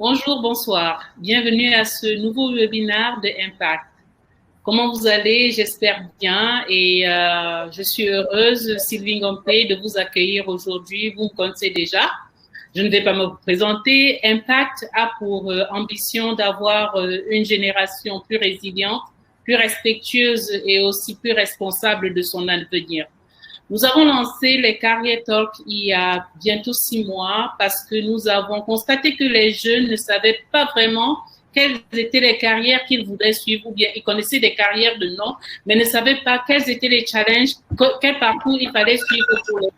Bonjour, bonsoir. Bienvenue à ce nouveau webinaire de Impact. Comment vous allez? J'espère bien et je suis heureuse, Sylvie Ngompé, de vous accueillir aujourd'hui. Vous me connaissez déjà. Je ne vais pas me présenter. Impact a pour ambition d'avoir une génération plus résiliente, plus respectueuse et aussi plus responsable de son avenir. Nous avons lancé les Career Talks il y a bientôt 6 mois parce que nous avons constaté que les jeunes ne savaient pas vraiment quelles étaient les carrières qu'ils voulaient suivre, ou bien ils connaissaient des carrières de nom, mais ne savaient pas quels étaient les challenges, quel parcours il fallait suivre pour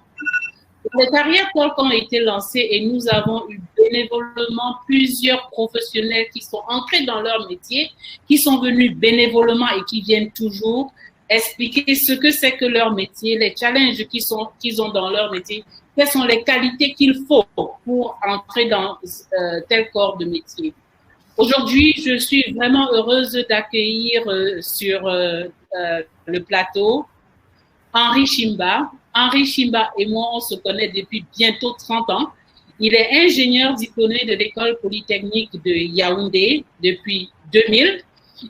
les Career Talks ont été lancés et nous avons eu bénévolement plusieurs professionnels qui sont entrés dans leur métier, qui sont venus bénévolement et qui viennent toujours expliquer ce que c'est que leur métier, les challenges qu'ils ont dans leur métier, quelles sont les qualités qu'il faut pour entrer dans tel corps de métier. Aujourd'hui, je suis vraiment heureuse d'accueillir sur le plateau Henri Chimba. Henri Chimba et moi, on se connaît depuis bientôt 30 ans. Il est ingénieur diplômé de l'école polytechnique de Yaoundé depuis 2000.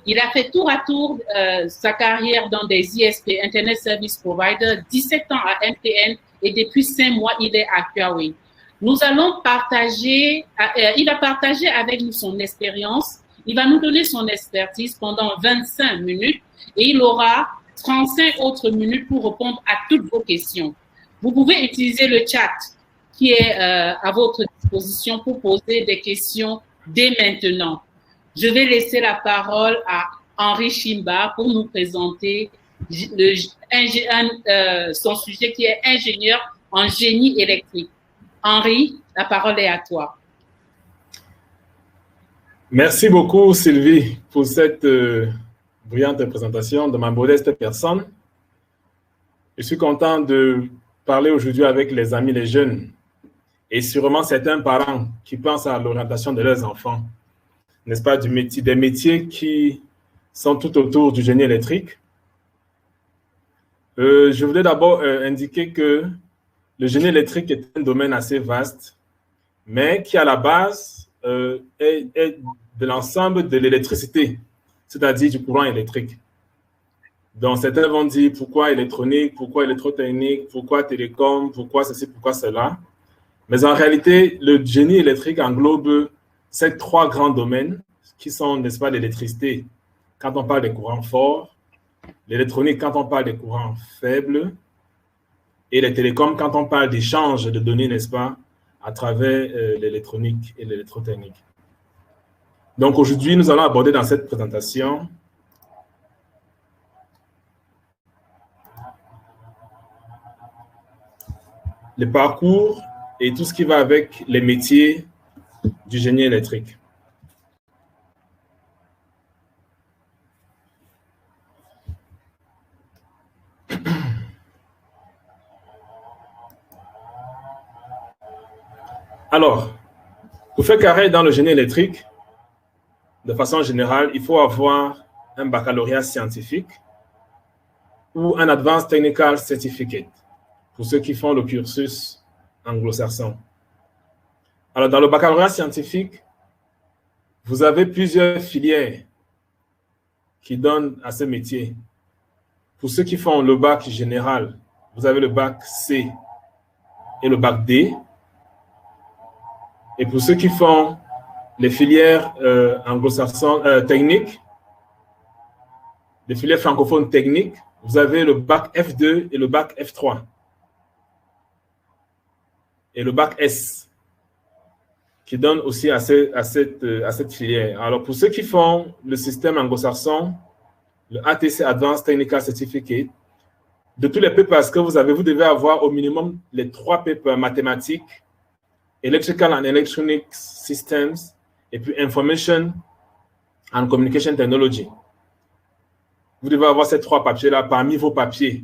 Il a fait tour à tour sa carrière dans des ISP, Internet Service Provider, 17 ans à MTN et depuis 5 mois, il est à Huawei. Nous allons partager, il va partager avec nous son expérience, il va nous donner son expertise pendant 25 minutes et il aura 35 autres minutes pour répondre à toutes vos questions. Vous pouvez utiliser le chat qui est à votre disposition pour poser des questions dès maintenant. Je vais laisser la parole à Henri Chimba pour nous présenter son sujet qui est ingénieur en génie électrique. Henri, la parole est à toi. Merci beaucoup, Sylvie, pour cette brillante présentation de ma modeste personne. Je suis content de parler aujourd'hui avec les amis, les jeunes, et sûrement certains parents qui pensent à l'orientation de leurs enfants, n'est-ce pas, des métiers qui sont tout autour du génie électrique. Je voulais d'abord indiquer que le génie électrique est un domaine assez vaste, mais qui à la base est de l'ensemble de l'électricité, c'est-à-dire du courant électrique. Donc, certains vont dire pourquoi électronique, pourquoi électrotechnique, pourquoi télécom, pourquoi ceci, pourquoi cela. Mais en réalité, le génie électrique englobe ces 3 grands domaines qui sont, n'est-ce pas, l'électricité quand on parle des courants forts, l'électronique quand on parle des courants faibles, et les télécoms quand on parle d'échange de données, n'est-ce pas, à travers l'électronique et l'électrotechnique. Donc aujourd'hui, nous allons aborder dans cette présentation le parcours et tout ce qui va avec les métiers du génie électrique. Alors, pour faire carrière dans le génie électrique, de façon générale, il faut avoir un baccalauréat scientifique ou un Advanced Technical Certificate pour ceux qui font le cursus anglo-saxon. Alors, dans le baccalauréat scientifique, vous avez plusieurs filières qui donnent à ce métier. Pour ceux qui font le bac général, vous avez le bac C et le bac D. Et pour ceux qui font les filières anglo-saxonnes techniques, les filières francophones techniques, vous avez le bac F2 et le bac F3. Et le bac S, qui donne aussi à cette filière. Alors, pour ceux qui font le système anglo-saxon, le ATC Advanced Technical Certificate, de tous les papers que vous avez, vous devez avoir au minimum les 3 papers mathématiques, Electrical and Electronic Systems, et puis Information and Communication Technology. Vous devez avoir ces 3 papiers-là parmi vos papiers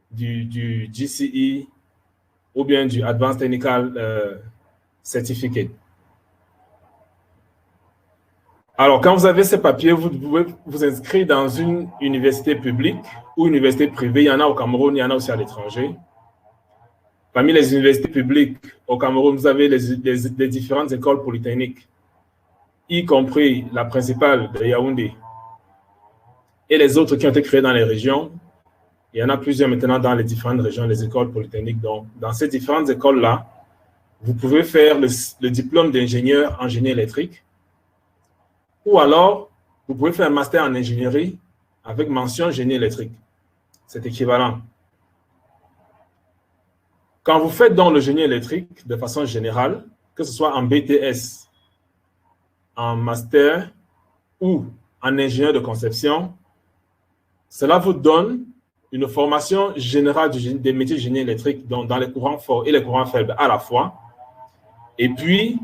du GCE ou bien du Advanced Technical Certificate. Alors, quand vous avez ces papiers, vous pouvez vous inscrire dans une université publique ou université privée. Il y en a au Cameroun, il y en a aussi à l'étranger. Parmi les universités publiques au Cameroun, vous avez les différentes écoles polytechniques, y compris la principale de Yaoundé et les autres qui ont été créées dans les régions. Il y en a plusieurs maintenant dans les différentes régions, les écoles polytechniques. Donc, dans ces différentes écoles-là, vous pouvez faire le diplôme d'ingénieur en génie électrique, ou alors, vous pouvez faire un master en ingénierie avec mention génie électrique. C'est équivalent. Quand vous faites donc le génie électrique de façon générale, que ce soit en BTS, en master ou en ingénieur de conception, cela vous donne une formation générale des métiers de génie électrique, donc dans les courants forts et les courants faibles à la fois. Et puis,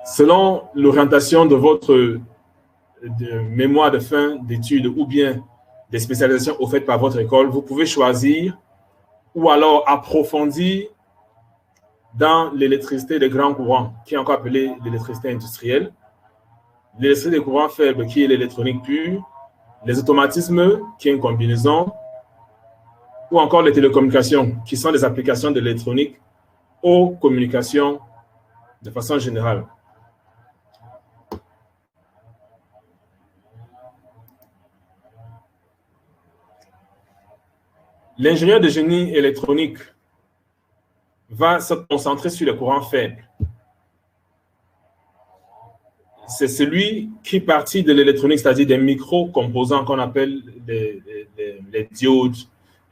selon l'orientation de votre mémoire de fin d'études ou bien des spécialisations offertes par votre école, vous pouvez choisir ou alors approfondir dans l'électricité des grands courants, qui est encore appelée l'électricité industrielle, l'électricité des courants faibles, qui est l'électronique pure, les automatismes, qui est une combinaison, ou encore les télécommunications, qui sont des applications de l'électronique aux communications de façon générale. L'ingénieur de génie électronique va se concentrer sur les courants faibles. C'est celui qui partit de l'électronique, c'est-à-dire des micro-composants qu'on appelle les diodes,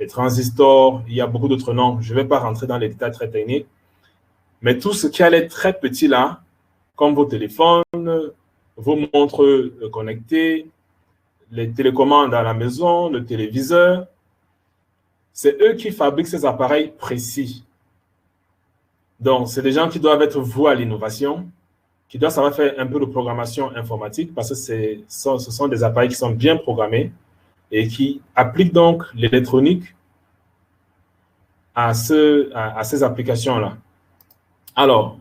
les transistors, il y a beaucoup d'autres noms. Je ne vais pas rentrer dans les détails très techniques. Mais tout ce qui allait très petit là, comme vos téléphones, vos montres connectées, les télécommandes à la maison, le téléviseur, c'est eux qui fabriquent ces appareils précis. Donc, c'est des gens qui doivent être voués à l'innovation, qui doivent savoir faire un peu de programmation informatique parce que ce sont des appareils qui sont bien programmés et qui appliquent donc l'électronique à ces applications-là. Alors,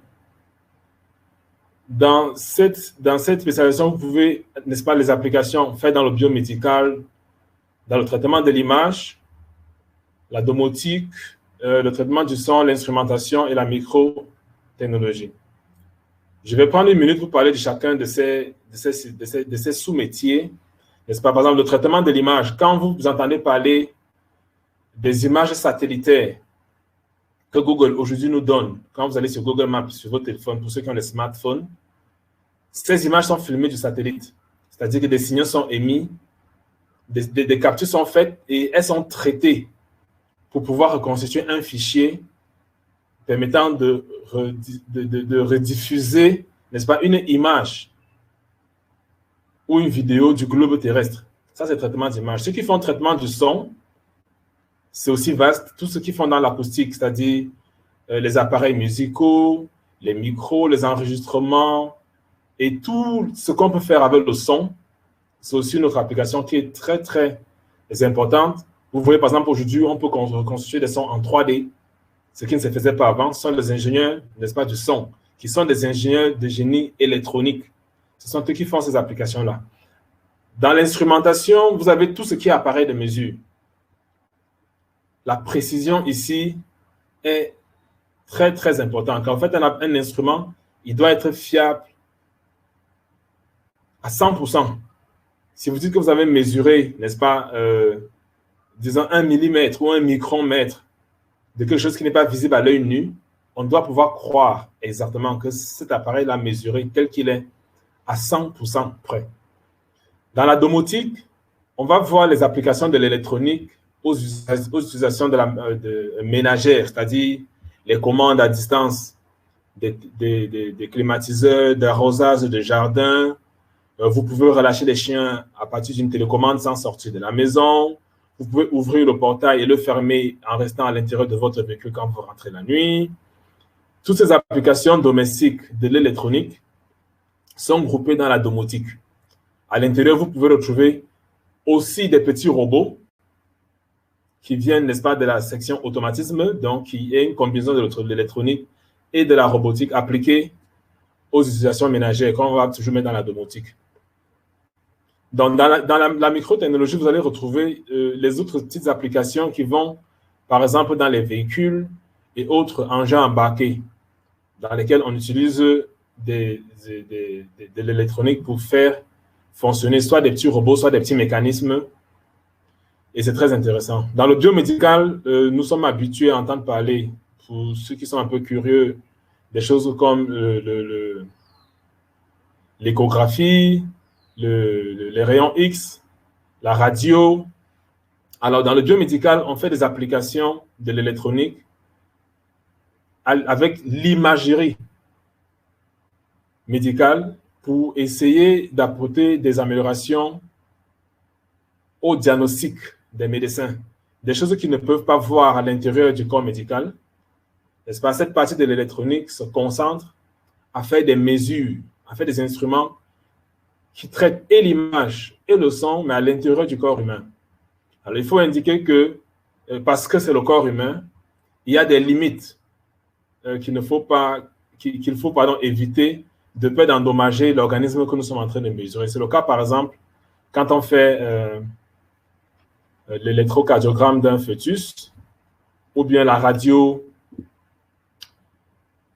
dans cette spécialisation, vous pouvez, n'est-ce pas, les applications faites dans le biomédical, dans le traitement de l'image, la domotique, le traitement du son, l'instrumentation et la microtechnologie. Je vais prendre une minute pour parler de chacun de ces sous-métiers. N'est-ce pas? Par exemple, le traitement de l'image. Quand vous entendez parler des images satellitaires que Google aujourd'hui nous donne, quand vous allez sur Google Maps, sur votre téléphone, pour ceux qui ont des smartphones, ces images sont filmées du satellite. C'est-à-dire que des signaux sont émis, des captures sont faites et elles sont traitées pour pouvoir reconstituer un fichier permettant de rediffuser, n'est-ce pas, une image ou une vidéo du globe terrestre. Ça, c'est le traitement d'image. Ceux qui font le traitement du son, c'est aussi vaste. Tout ce qu'ils font dans l'acoustique, c'est-à-dire les appareils musicaux, les micros, les enregistrements et tout ce qu'on peut faire avec le son, c'est aussi une autre application qui est très, très importante. Vous voyez, par exemple, aujourd'hui, on peut reconstituer des sons en 3D, ce qui ne se faisait pas avant. Ce sont les ingénieurs, n'est-ce pas, du son, qui sont des ingénieurs de génie électronique. Ce sont eux qui font ces applications-là. Dans l'instrumentation, vous avez tout ce qui est appareil de mesure. La précision ici est très, très importante. Quand vous faites un instrument, il doit être fiable à 100%. Si vous dites que vous avez mesuré, n'est-ce pas, disons 1 millimètre ou 1 micromètre de quelque chose qui n'est pas visible à l'œil nu, on doit pouvoir croire exactement que cet appareil l'a mesuré tel qu'il est à 100% près. Dans la domotique, on va voir les applications de l'électronique aux utilisations ménagères, c'est-à-dire les commandes à distance des climatiseurs, d'arrosage de jardin. Vous pouvez relâcher les chiens à partir d'une télécommande sans sortir de la maison. Vous pouvez ouvrir le portail et le fermer en restant à l'intérieur de votre véhicule quand vous rentrez la nuit. Toutes ces applications domestiques de l'électronique sont groupées dans la domotique. À l'intérieur, vous pouvez retrouver aussi des petits robots qui viennent, n'est-ce pas, de la section automatisme, donc qui est une combinaison de l'électronique et de la robotique appliquée aux utilisations ménagères, qu'on va toujours mettre dans la domotique. Donc, dans la microtechnologie, vous allez retrouver les autres petites applications qui vont, par exemple, dans les véhicules, et autres engins embarqués dans lesquels on utilise de l'électronique pour faire fonctionner soit des petits robots, soit des petits mécanismes. Et c'est très intéressant. Dans le biomédical, nous sommes habitués à entendre parler, pour ceux qui sont un peu curieux, des choses comme l'échographie, les rayons X, la radio. Alors, dans le biomédical, on fait des applications de l'électronique avec l'imagerie médicale pour essayer d'apporter des améliorations au diagnostic des médecins, des choses qu'ils ne peuvent pas voir à l'intérieur du corps médical. N'est-ce pas? Cette partie de l'électronique se concentre à faire des mesures, à faire des instruments qui traitent et l'image et le son, mais à l'intérieur du corps humain. Alors, il faut indiquer que, parce que c'est le corps humain, il y a des limites qu'il faut éviter de peur d'endommager l'organisme que nous sommes en train de mesurer. C'est le cas, par exemple, quand on fait l'électrocardiogramme d'un fœtus, ou bien la radio,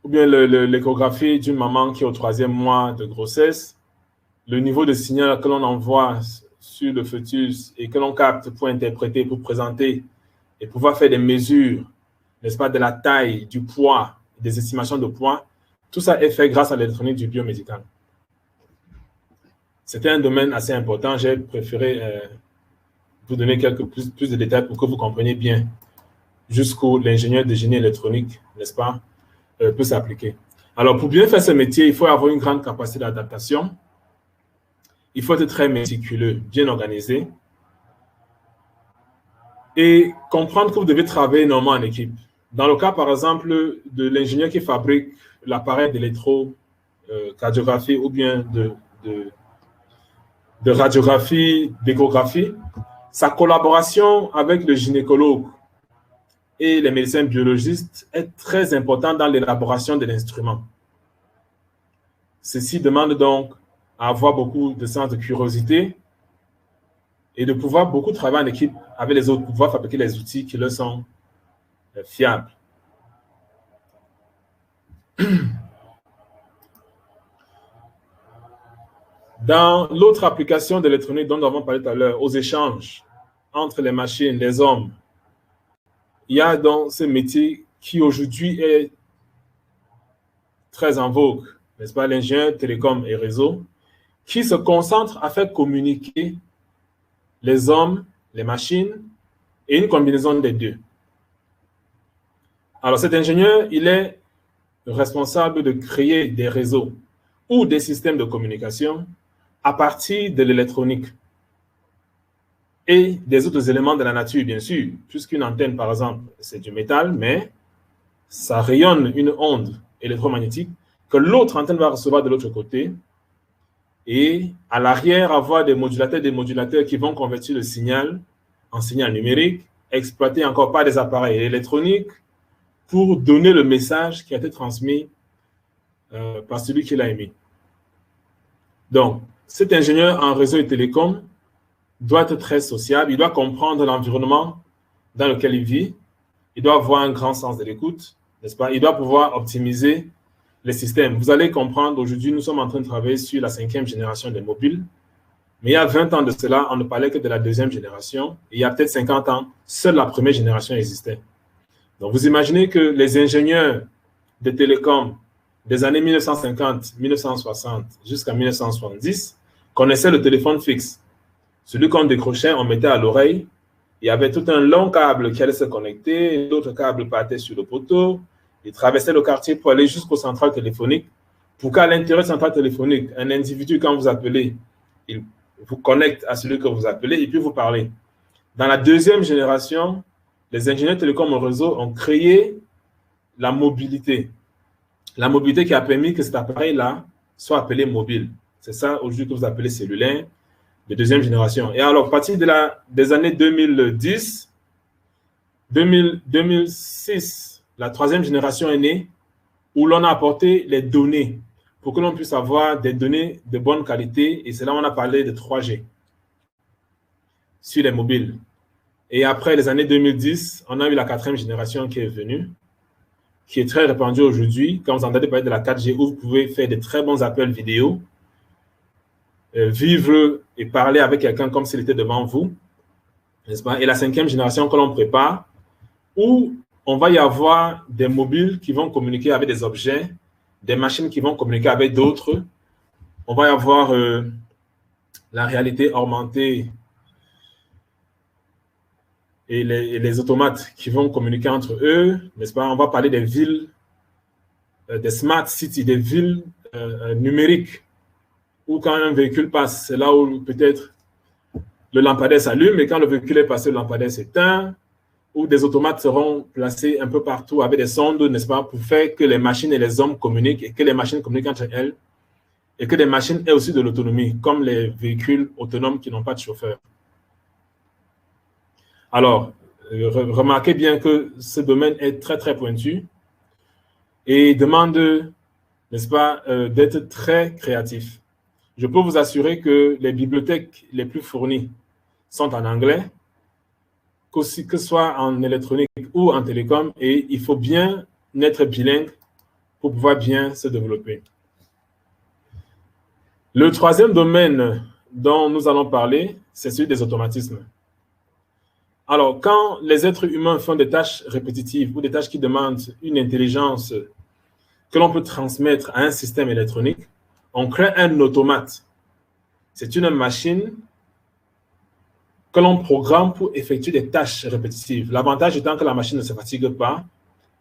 ou bien l'échographie d'une maman qui est au 3e mois de grossesse, le niveau de signal que l'on envoie sur le fœtus et que l'on capte pour interpréter, pour présenter et pouvoir faire des mesures, n'est-ce pas, de la taille, du poids, des estimations de poids, tout ça est fait grâce à l'électronique du biomédical. C'était un domaine assez important. J'ai préféré vous donner plus de détails pour que vous compreniez bien jusqu'où l'ingénieur de génie électronique, n'est-ce pas, peut s'appliquer. Alors, pour bien faire ce métier, il faut avoir une grande capacité d'adaptation. Il faut être très méticuleux, bien organisé et comprendre que vous devez travailler normalement en équipe. Dans le cas, par exemple, de l'ingénieur qui fabrique l'appareil d'électrocardiographie ou bien de radiographie, d'échographie, sa collaboration avec le gynécologue et les médecins biologistes est très importante dans l'élaboration de l'instrument. Ceci demande donc à avoir beaucoup de sens de curiosité et de pouvoir beaucoup travailler en équipe avec les autres pour pouvoir fabriquer les outils qui leur sont fiables. Dans l'autre application de l'électronique dont nous avons parlé tout à l'heure, aux échanges entre les machines, les hommes, il y a donc ce métier qui aujourd'hui est très en vogue, n'est-ce pas, l'ingénieur télécom et réseau, qui se concentre à faire communiquer les hommes, les machines et une combinaison des deux. Alors cet ingénieur, il est responsable de créer des réseaux ou des systèmes de communication à partir de l'électronique et des autres éléments de la nature, bien sûr, puisqu'une antenne, par exemple, c'est du métal, mais ça rayonne une onde électromagnétique que l'autre antenne va recevoir de l'autre côté et à l'arrière, avoir des modulateurs qui vont convertir le signal en signal numérique, exploité encore par des appareils électroniques pour donner le message qui a été transmis par celui qui l'a émis. Donc, cet ingénieur en réseau et télécom doit être très sociable, il doit comprendre l'environnement dans lequel il vit, il doit avoir un grand sens de l'écoute, n'est-ce pas? Il doit pouvoir optimiser les systèmes. Vous allez comprendre, aujourd'hui, nous sommes en train de travailler sur la 5e génération des mobiles, mais il y a 20 ans de cela, on ne parlait que de la 2e génération, et il y a peut-être 50 ans, seule la 1re génération existait. Donc, vous imaginez que les ingénieurs de télécom des années 1950, 1960 jusqu'à 1970 connaissaient le téléphone fixe. Celui qu'on décrochait, on mettait à l'oreille. Il y avait tout un long câble qui allait se connecter, d'autres câbles partaient sur le poteau. Ils traversaient le quartier pour aller jusqu'aux centrales téléphoniques. Pour qu'à l'intérieur de la centrale téléphonique, un individu, quand vous appelez, il vous connecte à celui que vous appelez et puis vous parlez. Dans la 2e génération, les ingénieurs télécoms au réseau ont créé la mobilité. La mobilité qui a permis que cet appareil-là soit appelé mobile. C'est ça aujourd'hui que vous appelez cellulaire de 2e génération. Et alors, à partir des années 2010, 2006, la 3e génération est née où l'on a apporté les données pour que l'on puisse avoir des données de bonne qualité. Et c'est là où on a parlé de 3G sur les mobiles. Et après les années 2010, on a eu la 4e génération qui est venue. qui est très répandu aujourd'hui. Quand vous entendez parler de la 4G, où vous pouvez faire de très bons appels vidéo, vivre et parler avec quelqu'un comme s'il était devant vous, n'est-ce pas? Et la 5e génération que l'on prépare, où on va y avoir des mobiles qui vont communiquer avec des objets, des machines qui vont communiquer avec d'autres. On va y avoir la réalité augmentée et les automates qui vont communiquer entre eux, n'est-ce pas? On va parler des villes, des smart cities, des villes numériques, où quand un véhicule passe, c'est là où peut-être le lampadaire s'allume, et quand le véhicule est passé, le lampadaire s'éteint, où des automates seront placés un peu partout avec des sondes, n'est-ce pas, pour faire que les machines et les hommes communiquent, et que les machines communiquent entre elles, et que les machines aient aussi de l'autonomie, comme les véhicules autonomes qui n'ont pas de chauffeur. Alors, remarquez bien que ce domaine est très, très pointu et demande, n'est-ce pas, d'être très créatif. Je peux vous assurer que les bibliothèques les plus fournies sont en anglais, que ce soit en électronique ou en télécom, et il faut bien être bilingue pour pouvoir bien se développer. Le 3e domaine dont nous allons parler, c'est celui des automatismes. Alors, quand les êtres humains font des tâches répétitives ou des tâches qui demandent une intelligence que l'on peut transmettre à un système électronique, on crée un automate. C'est une machine que l'on programme pour effectuer des tâches répétitives. L'avantage étant que la machine ne se fatigue pas,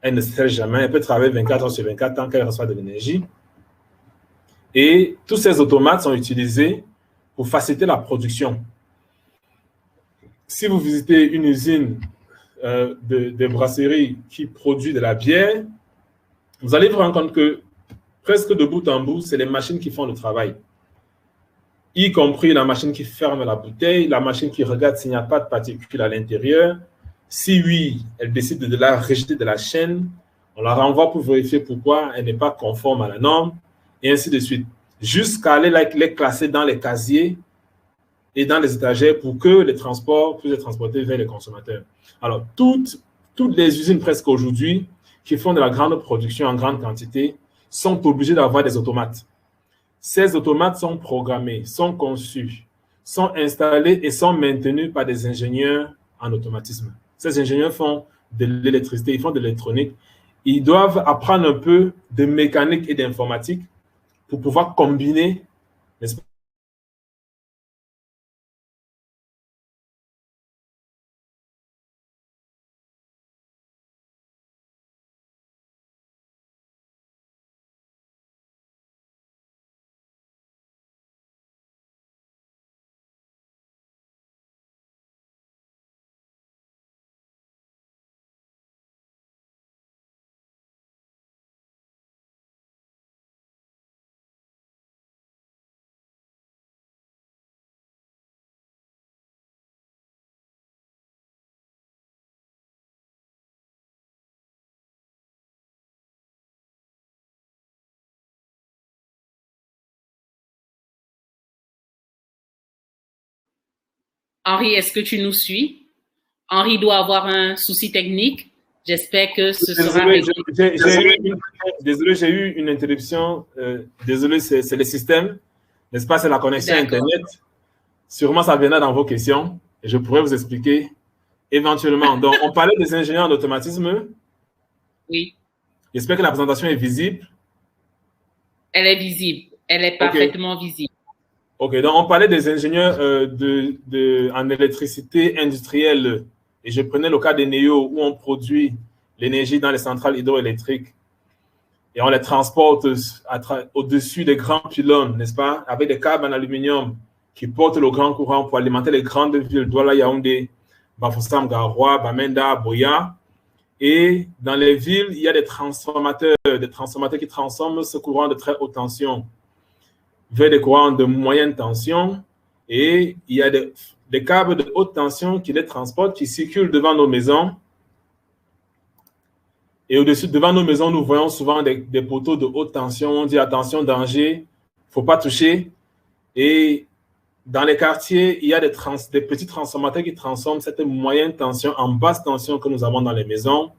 elle ne se stresse jamais, elle peut travailler 24 heures sur 24 tant qu'elle reçoit de l'énergie. Et tous ces automates sont utilisés pour faciliter la production. Si vous visitez une usine de brasserie qui produit de la bière, vous allez vous rendre compte que presque de bout en bout, c'est les machines qui font le travail. Y compris la machine qui ferme la bouteille, la machine qui regarde s'il n'y a pas de particules à l'intérieur. Si oui, elle décide de la rejeter de la chaîne, on la renvoie pour vérifier pourquoi elle n'est pas conforme à la norme, et ainsi de suite. Jusqu'à aller les classer dans les casiers et dans les étagères pour que les transports puissent être transportés vers les consommateurs. Alors, toutes les usines presque aujourd'hui qui font de la grande production en grande quantité sont obligées d'avoir des automates. Ces automates sont programmés, sont conçus, sont installés et sont maintenus par des ingénieurs en automatisme. Ces ingénieurs font de l'électricité, ils font de l'électronique. Ils doivent apprendre un peu de mécanique et d'informatique pour pouvoir combiner, n'est-ce pas, Henri, est-ce que tu nous suis? Henri doit avoir un souci technique. J'espère que ce sera réglé. Désolé, j'ai eu une interruption. Désolé, c'est le système, n'est-ce pas? C'est la connexion Internet. Sûrement, ça viendra dans vos questions et je pourrais vous expliquer éventuellement. Donc, on parlait des ingénieurs en automatisme. Oui. J'espère que la présentation est visible. Elle est visible. Elle est parfaitement visible. OK, donc on parlait des ingénieurs en électricité industrielle. Et je prenais le cas des NEO où on produit l'énergie dans les centrales hydroélectriques. Et on les transporte au-dessus des grands pylônes, n'est-ce pas, avec des câbles en aluminium qui portent le grand courant pour alimenter les grandes villes, Douala, Yaoundé, Bafoussam, Garoua, Bamenda, Boya. Et dans les villes, il y a des transformateurs qui transforment ce courant de très haute tension vers des courants de moyenne tension. Et il y a des câbles de haute tension qui les transportent, qui circulent devant nos maisons. Et au-dessus, devant nos maisons, nous voyons souvent des poteaux de haute tension. On dit attention, danger, il ne faut pas toucher. Et dans les quartiers, il y a des petits transformateurs qui transforment cette moyenne tension en basse tension que nous avons dans les maisons.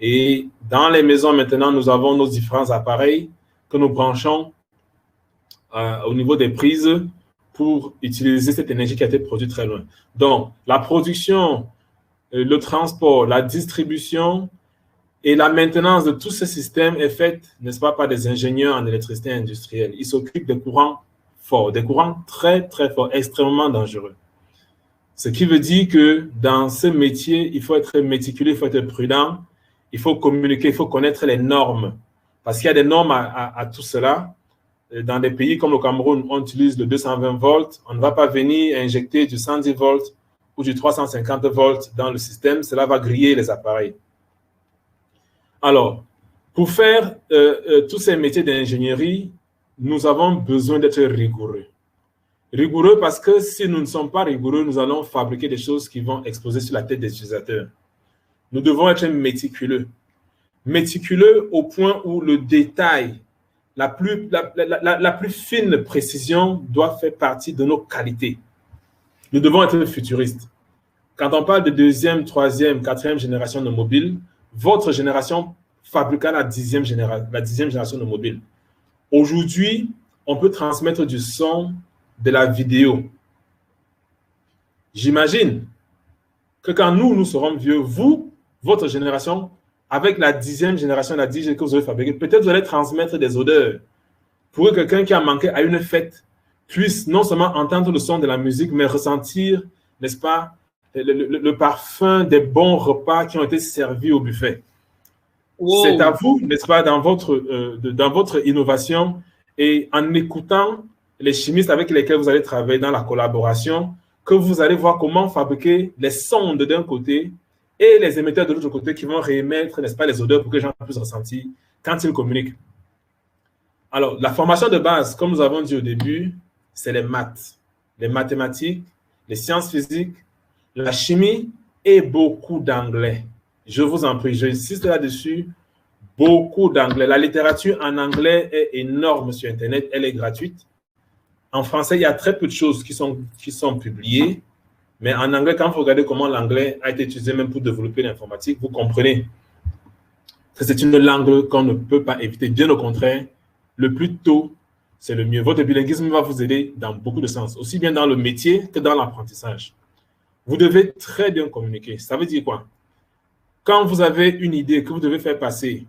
Et dans les maisons, maintenant, nous avons nos différents appareils que nous branchons au niveau des prises pour utiliser cette énergie qui a été produite très loin. Donc, la production, le transport, la distribution et la maintenance de tous ces systèmes est faite, n'est-ce pas, par des ingénieurs en électricité industrielle. Ils s'occupent des courants forts, des courants très, très forts, extrêmement dangereux. Ce qui veut dire que dans ce métier, il faut être méticuleux, il faut être prudent, il faut communiquer, il faut connaître les normes. Parce qu'il y a des normes à tout cela. Dans des pays comme le Cameroun, on utilise le 220 volts. On ne va pas venir injecter du 110 volts ou du 350 volts dans le système. Cela va griller les appareils. Alors, pour faire tous ces métiers d'ingénierie, nous avons besoin d'être rigoureux. Rigoureux parce que si nous ne sommes pas rigoureux, nous allons fabriquer des choses qui vont exploser sur la tête des utilisateurs. Nous devons être méticuleux. Méticuleux au point où le détail, la plus fine précision doit faire partie de nos qualités. Nous devons être futuristes. Quand on parle de deuxième, troisième, quatrième génération de mobiles, votre génération fabriquera la dixième génération de mobiles. Aujourd'hui, on peut transmettre du son, de la vidéo. J'imagine que quand nous serons vieux, vous, votre génération, avec la dixième génération, la 10G que vous avez fabriquée, peut-être vous allez transmettre des odeurs pour que quelqu'un qui a manqué à une fête puisse non seulement entendre le son de la musique, mais ressentir, n'est-ce pas, le parfum des bons repas qui ont été servis au buffet. Wow. C'est à vous, n'est-ce pas, dans votre innovation et en écoutant les chimistes avec lesquels vous allez travailler dans la collaboration, que vous allez voir comment fabriquer les sondes d'un côté et les émetteurs de l'autre côté qui vont réémettre, n'est-ce pas, les odeurs pour que les gens puissent ressentir quand ils communiquent. Alors, la formation de base, comme nous avons dit au début, c'est les maths, les mathématiques, les sciences physiques, la chimie et beaucoup d'anglais. Je vous en prie, j'insiste là-dessus, beaucoup d'anglais. La littérature en anglais est énorme sur Internet, elle est gratuite. En français, il y a très peu de choses qui sont publiées, mais en anglais, quand vous regardez comment l'anglais a été utilisé même pour développer l'informatique, vous comprenez que c'est une langue qu'on ne peut pas éviter. Bien au contraire, le plus tôt, c'est le mieux. Votre bilinguisme va vous aider dans beaucoup de sens, aussi bien dans le métier que dans l'apprentissage. Vous devez très bien communiquer. Ça veut dire quoi? Quand vous avez une idée que vous devez faire passer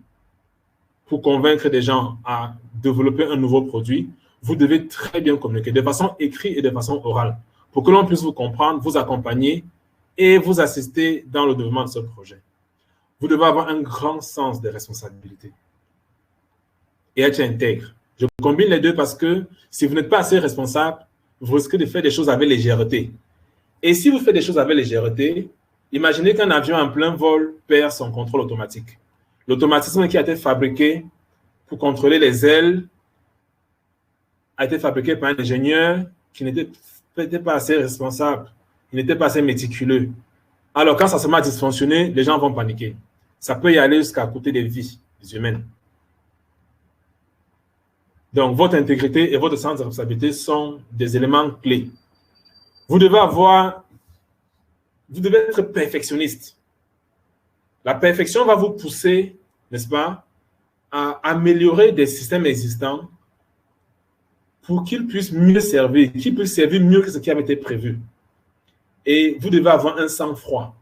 pour convaincre des gens à développer un nouveau produit, vous devez très bien communiquer de façon écrite et de façon orale pour que l'on puisse vous comprendre, vous accompagner et vous assister dans le développement de ce projet. Vous devez avoir un grand sens des responsabilités et être intègre. Je combine les deux parce que si vous n'êtes pas assez responsable, vous risquez de faire des choses avec légèreté. Et si vous faites des choses avec légèreté, imaginez qu'un avion en plein vol perd son contrôle automatique. L'automatisme qui a été fabriqué pour contrôler les ailes a été fabriqué par un ingénieur qui n'était pas assez responsable, il n'était pas assez méticuleux. Alors, quand ça se met à dysfonctionner, les gens vont paniquer. Ça peut y aller jusqu'à coûter des vies humaines. Donc, votre intégrité et votre sens de responsabilité sont des éléments clés. Vous devez être perfectionniste. La perfection va vous pousser, n'est-ce pas, à améliorer des systèmes existants pour qu'ils puissent mieux servir, qu'ils puissent servir mieux que ce qui avait été prévu. Et vous devez avoir un sang-froid.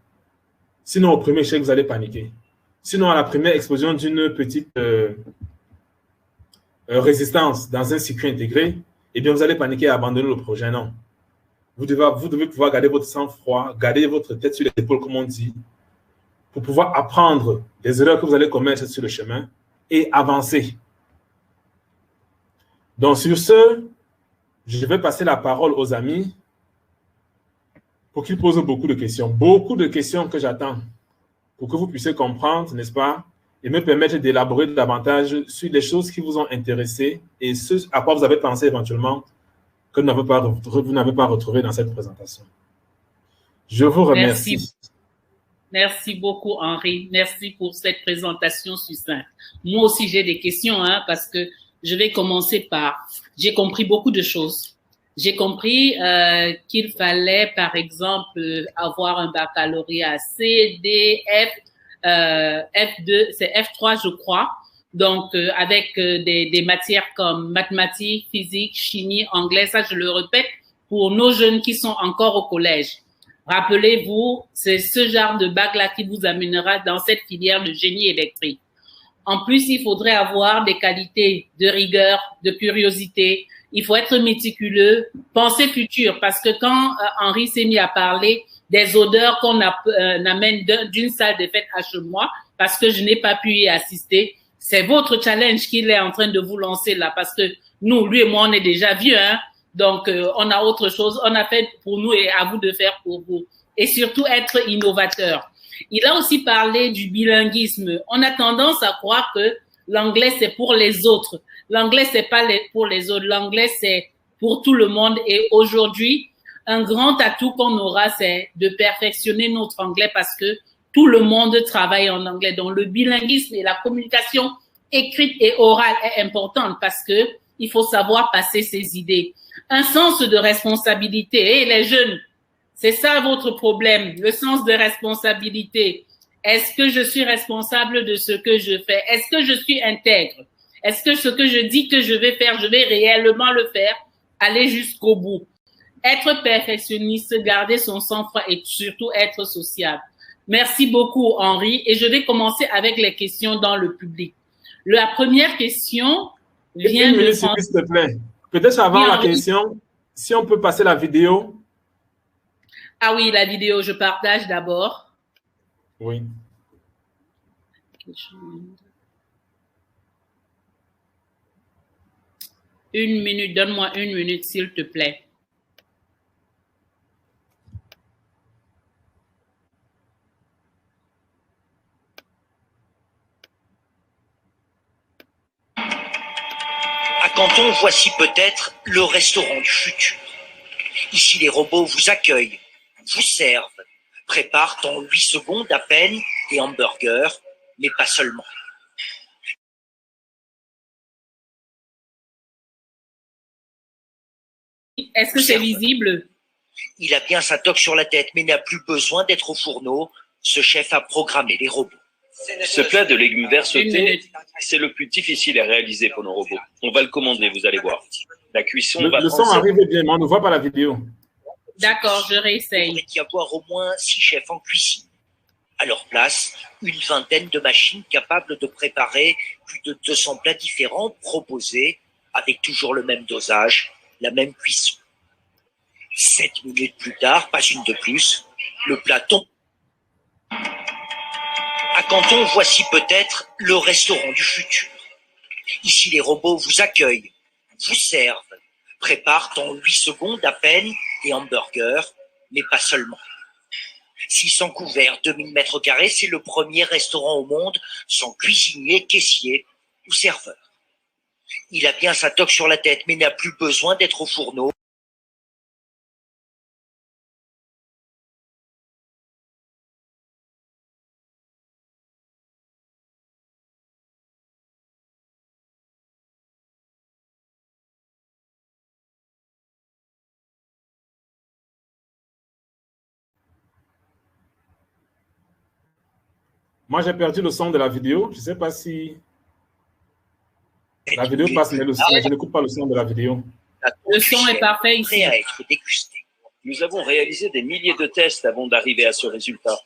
Sinon, au premier échec, vous allez paniquer. Sinon, à la première explosion d'une petite résistance dans un circuit intégré, eh bien, vous allez paniquer et abandonner le projet. Non. Vous devez pouvoir garder votre sang-froid, garder votre tête sur les épaules, comme on dit, pour pouvoir apprendre des erreurs que vous allez commettre sur le chemin et avancer. Donc, sur ce, je vais passer la parole aux amis pour qu'ils posent beaucoup de questions que j'attends pour que vous puissiez comprendre, n'est-ce pas, et me permettre d'élaborer davantage sur les choses qui vous ont intéressé et ce à quoi vous avez pensé éventuellement que vous n'avez pas retrouvé dans cette présentation. Je vous remercie. Merci beaucoup, Henri. Merci pour cette présentation succincte. Moi aussi, j'ai des questions, parce que je vais commencer par... J'ai compris beaucoup de choses. J'ai compris qu'il fallait, par exemple, avoir un baccalauréat C, D, F. F2, c'est F3, je crois. Donc, avec des matières comme mathématiques, physique, chimie, anglais, ça, je le répète, pour nos jeunes qui sont encore au collège. Rappelez-vous, c'est ce genre de bac-là qui vous amènera dans cette filière de génie électrique. En plus, il faudrait avoir des qualités de rigueur, de curiosité. Il faut être méticuleux, penser futur, parce que quand Henri s'est mis à parler des odeurs qu'on amène d'une salle de fête à chez moi, parce que je n'ai pas pu y assister, c'est votre challenge qu'il est en train de vous lancer là, parce que nous, lui et moi, on est déjà vieux, hein. Donc, on a autre chose. On a fait pour nous et à vous de faire pour vous. Et surtout, être innovateur. Il a aussi parlé du bilinguisme. On a tendance à croire que l'anglais, c'est pour les autres. L'anglais, c'est pas pour les autres. L'anglais, c'est pour tout le monde. Et aujourd'hui, un grand atout qu'on aura, c'est de perfectionner notre anglais parce que tout le monde travaille en anglais. Donc, le bilinguisme et la communication écrite et orale est importante parce que il faut savoir passer ses idées. Un sens de responsabilité. Et les jeunes, c'est ça votre problème, le sens de responsabilité. Est-ce que je suis responsable de ce que je fais? Est-ce que je suis intègre? Est-ce que ce que je dis que je vais faire, je vais réellement le faire? Aller jusqu'au bout. Être perfectionniste, garder son sang-froid et surtout être sociable. Merci beaucoup, Henri. Et je vais commencer avec les questions dans le public. La première question vient de François. S'il te plaît. Peut-être avant la question, si on peut passer la vidéo. Ah oui, la vidéo, je partage d'abord. Oui. Une minute, donne-moi une minute, s'il te plaît. À Canton, voici peut-être le restaurant du futur. Ici, les robots vous accueillent, vous servent, préparent en 8 secondes à peine des hamburgers, mais pas seulement. Est-ce que c'est visible? Il a bien sa toque sur la tête, mais n'a plus besoin d'être au fourneau. Ce chef a programmé les robots. Ce plat de légumes verts sautés, c'est le plus difficile à réaliser pour nos robots. On va le commander, vous allez voir. La cuisson va le son arrive bien, mais on ne voit pas la vidéo. D'accord, je réessaye. Il devrait y avoir au moins 6 chefs en cuisine. À leur place, une vingtaine de machines capables de préparer plus de 200 plats différents proposés avec toujours le même dosage, la même cuisson. 7 minutes plus tard, pas une de plus, le plat tombe. À Canton, voici peut-être le restaurant du futur. Ici, les robots vous accueillent, vous servent, préparent en 8 secondes à peine des hamburgers, mais pas seulement. 600 couverts, 2000 mètres carrés, c'est le premier restaurant au monde sans cuisinier, caissier ou serveur. Il a bien sa toque sur la tête, mais n'a plus besoin d'être au fourneau. Moi, j'ai perdu le son de la vidéo. Je ne sais pas si la vidéo passe, mais je n'écoute pas le son de la vidéo. Le son est parfait ici. Prêt à être dégusté. Nous avons réalisé des milliers de tests avant d'arriver à ce résultat.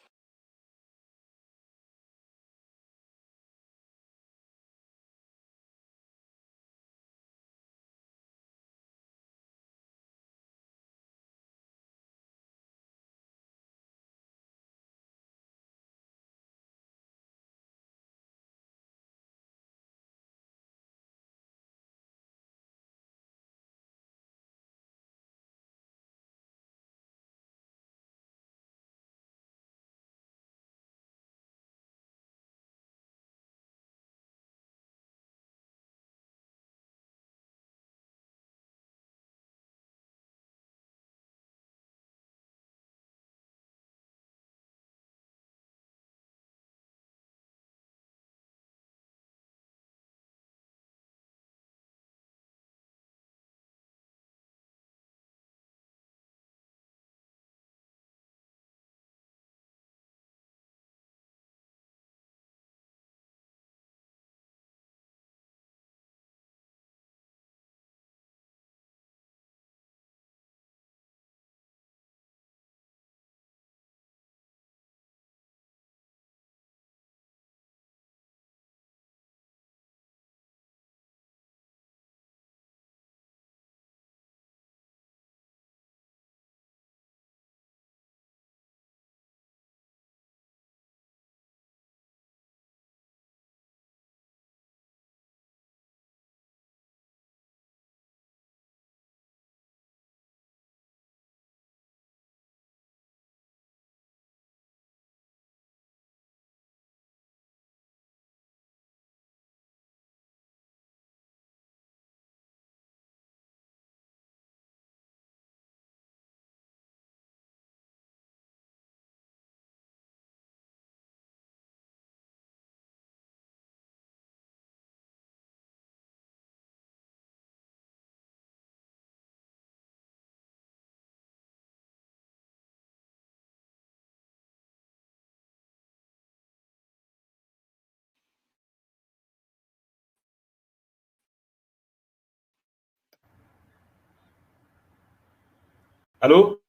Allô?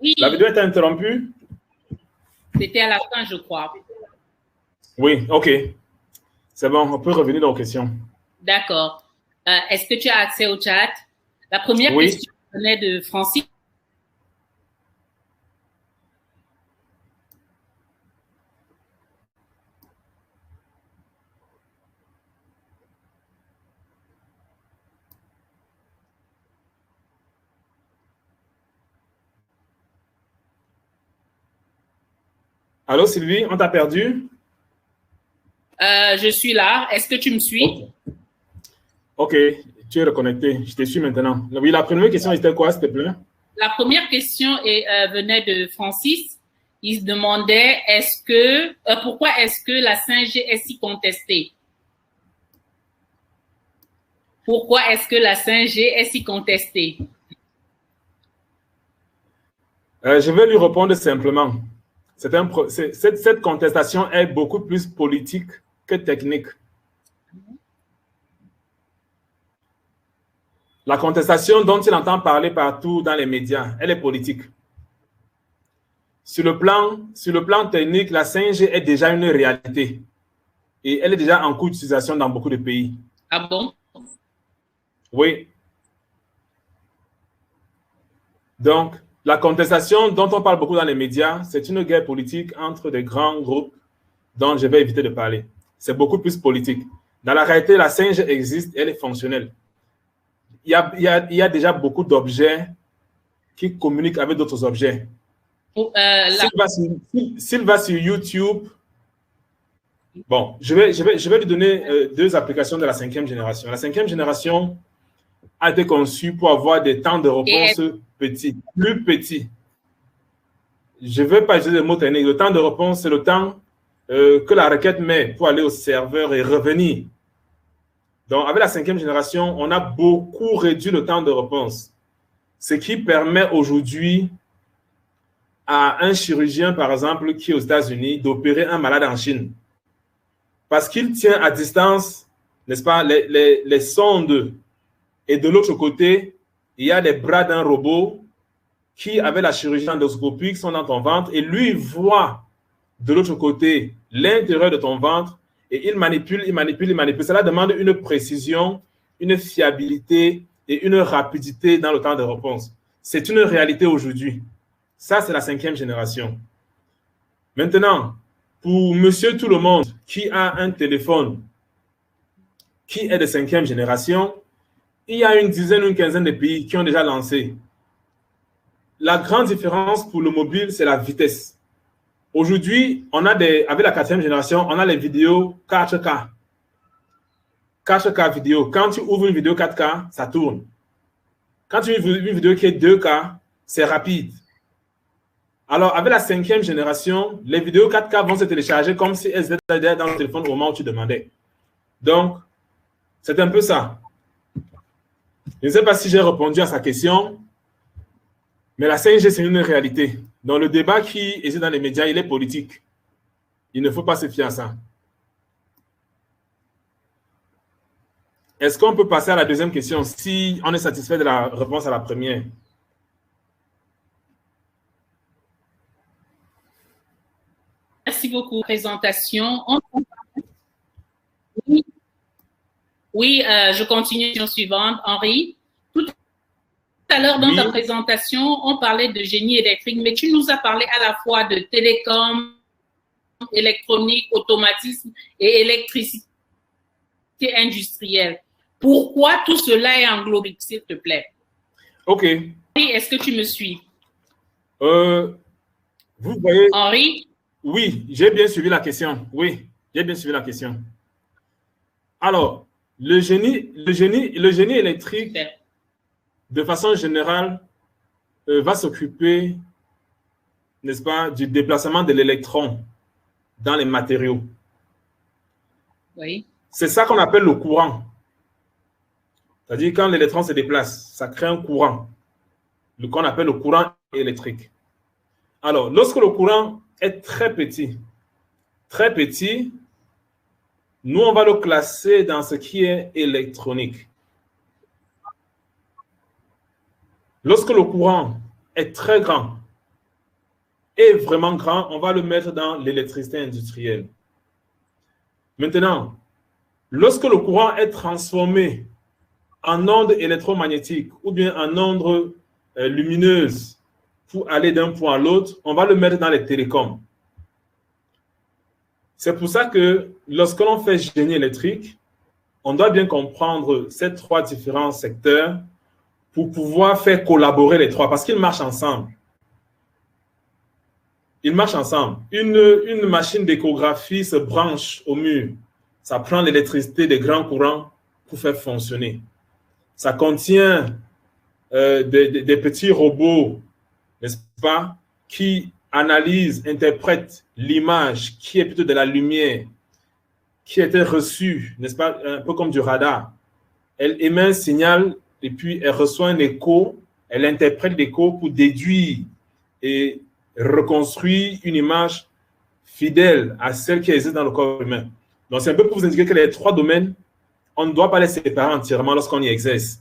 Oui. La vidéo est interrompue? C'était à la fin, je crois. Oui, OK. C'est bon, on peut revenir dans aux questions. D'accord. Est-ce que tu as accès au chat? La première question venait de Francis. Allô, Sylvie, on t'a perdu? Je suis là. Est-ce que tu me suis? OK, tu es reconnecté. Je te suis maintenant. Oui, la première question était quoi, s'il te plaît? La première question venait de Francis. Il se demandait pourquoi est-ce que la 5G est si contestée? Pourquoi est-ce que la 5G est si contestée? Je vais lui répondre simplement. Cette contestation est beaucoup plus politique que technique. La contestation dont il entend parler partout dans les médias, elle est politique. Sur le plan technique, la 5G est déjà une réalité et elle est déjà en cours d'utilisation dans beaucoup de pays. Ah bon? Oui. Donc, la contestation dont on parle beaucoup dans les médias, c'est une guerre politique entre des grands groupes dont je vais éviter de parler. C'est beaucoup plus politique. Dans la réalité, la 5G existe et elle est fonctionnelle. Il y a déjà beaucoup d'objets qui communiquent avec d'autres objets. S'il va sur YouTube, bon, je vais lui donner deux applications de la 5e génération. La 5e génération a été conçue pour avoir des temps de réponse petits, plus petits. Je ne vais pas utiliser le mot technique. Le temps de réponse, c'est le temps que la requête met pour aller au serveur et revenir. Donc, avec la 5e génération, on a beaucoup réduit le temps de réponse, ce qui permet aujourd'hui à un chirurgien, par exemple, qui est aux États-Unis, d'opérer un malade en Chine. Parce qu'il tient à distance, n'est-ce pas, les sondes. Et de l'autre côté, il y a les bras d'un robot qui, avec la chirurgie endoscopique, sont dans ton ventre et lui voit de l'autre côté l'intérieur de ton ventre et il manipule. Cela demande une précision, une fiabilité et une rapidité dans le temps de réponse. C'est une réalité aujourd'hui. Ça, c'est la 5e génération. Maintenant, pour monsieur tout le monde qui a un téléphone qui est de 5e génération, il y a une dizaine ou une quinzaine de pays qui ont déjà lancé. La grande différence pour le mobile, c'est la vitesse. Aujourd'hui, avec la 4e génération, on a les vidéos 4K. 4K vidéo. Quand tu ouvres une vidéo 4K, ça tourne. Quand tu ouvres une vidéo qui est 2K, c'est rapide. Alors, avec la 5e génération, les vidéos 4K vont se télécharger comme si elles étaient dans le téléphone au moment où tu demandais. Donc, c'est un peu ça. Je ne sais pas si j'ai répondu à sa question, mais la 5G, c'est une réalité. Dans le débat qui existe dans les médias, il est politique. Il ne faut pas se fier à ça. Est-ce qu'on peut passer à la deuxième question si on est satisfait de la réponse à la première? Merci beaucoup. Présentation. Oui, je continue sur suivante. Henri, tout à l'heure dans ta présentation, on parlait de génie électrique, mais tu nous as parlé à la fois de télécom, électronique, automatisme et électricité industrielle. Pourquoi tout cela est englobé, s'il te plaît? OK. Henri, est-ce que tu me suis? Vous voyez... Henri? Oui, j'ai bien suivi la question. Oui, j'ai bien suivi la question. Alors, le génie électrique, de façon générale, va s'occuper, n'est-ce pas, du déplacement de l'électron dans les matériaux. Oui. C'est ça qu'on appelle le courant. C'est-à-dire quand l'électron se déplace, ça crée un courant, qu'on appelle le courant électrique. Alors, lorsque le courant est très petit, nous, on va le classer dans ce qui est électronique. Lorsque le courant est très grand, est vraiment grand, on va le mettre dans l'électricité industrielle. Maintenant, lorsque le courant est transformé en onde électromagnétique ou bien en onde lumineuse pour aller d'un point à l'autre, on va le mettre dans les télécoms. C'est pour ça que lorsque l'on fait génie électrique, on doit bien comprendre ces trois différents secteurs pour pouvoir faire collaborer les trois, parce qu'ils marchent ensemble. Ils marchent ensemble. Une machine d'échographie se branche au mur. Ça prend l'électricité des grands courants pour faire fonctionner. Ça contient des petits robots, n'est-ce pas, qui analysent, interprètent l'image qui est plutôt de la lumière, qui a été reçue, n'est-ce pas, un peu comme du radar. Elle émet un signal et puis elle reçoit un écho, elle interprète l'écho pour déduire et reconstruire une image fidèle à celle qui existe dans le corps humain. Donc, c'est un peu pour vous indiquer que les trois domaines, on ne doit pas les séparer entièrement lorsqu'on y exerce,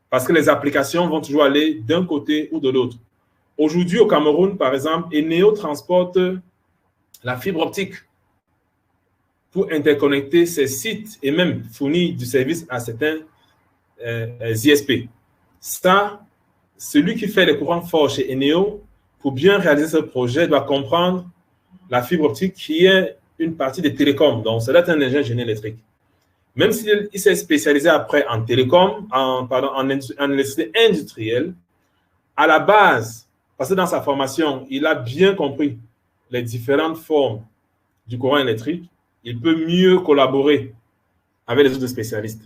parce que les applications vont toujours aller d'un côté ou de l'autre. Aujourd'hui, au Cameroun, par exemple, Eneo transporte la fibre optique pour interconnecter ces sites et même fournir du service à certains ISP. Ça, celui qui fait les courants forts chez Eneo, pour bien réaliser ce projet, doit comprendre la fibre optique qui est une partie des télécoms. Donc, ça doit être un ingénieur génie électrique. Même s'il s'est spécialisé après en télécom, en électricité industrielle, à la base, parce que dans sa formation, il a bien compris les différentes formes du courant électrique, il peut mieux collaborer avec les autres spécialistes.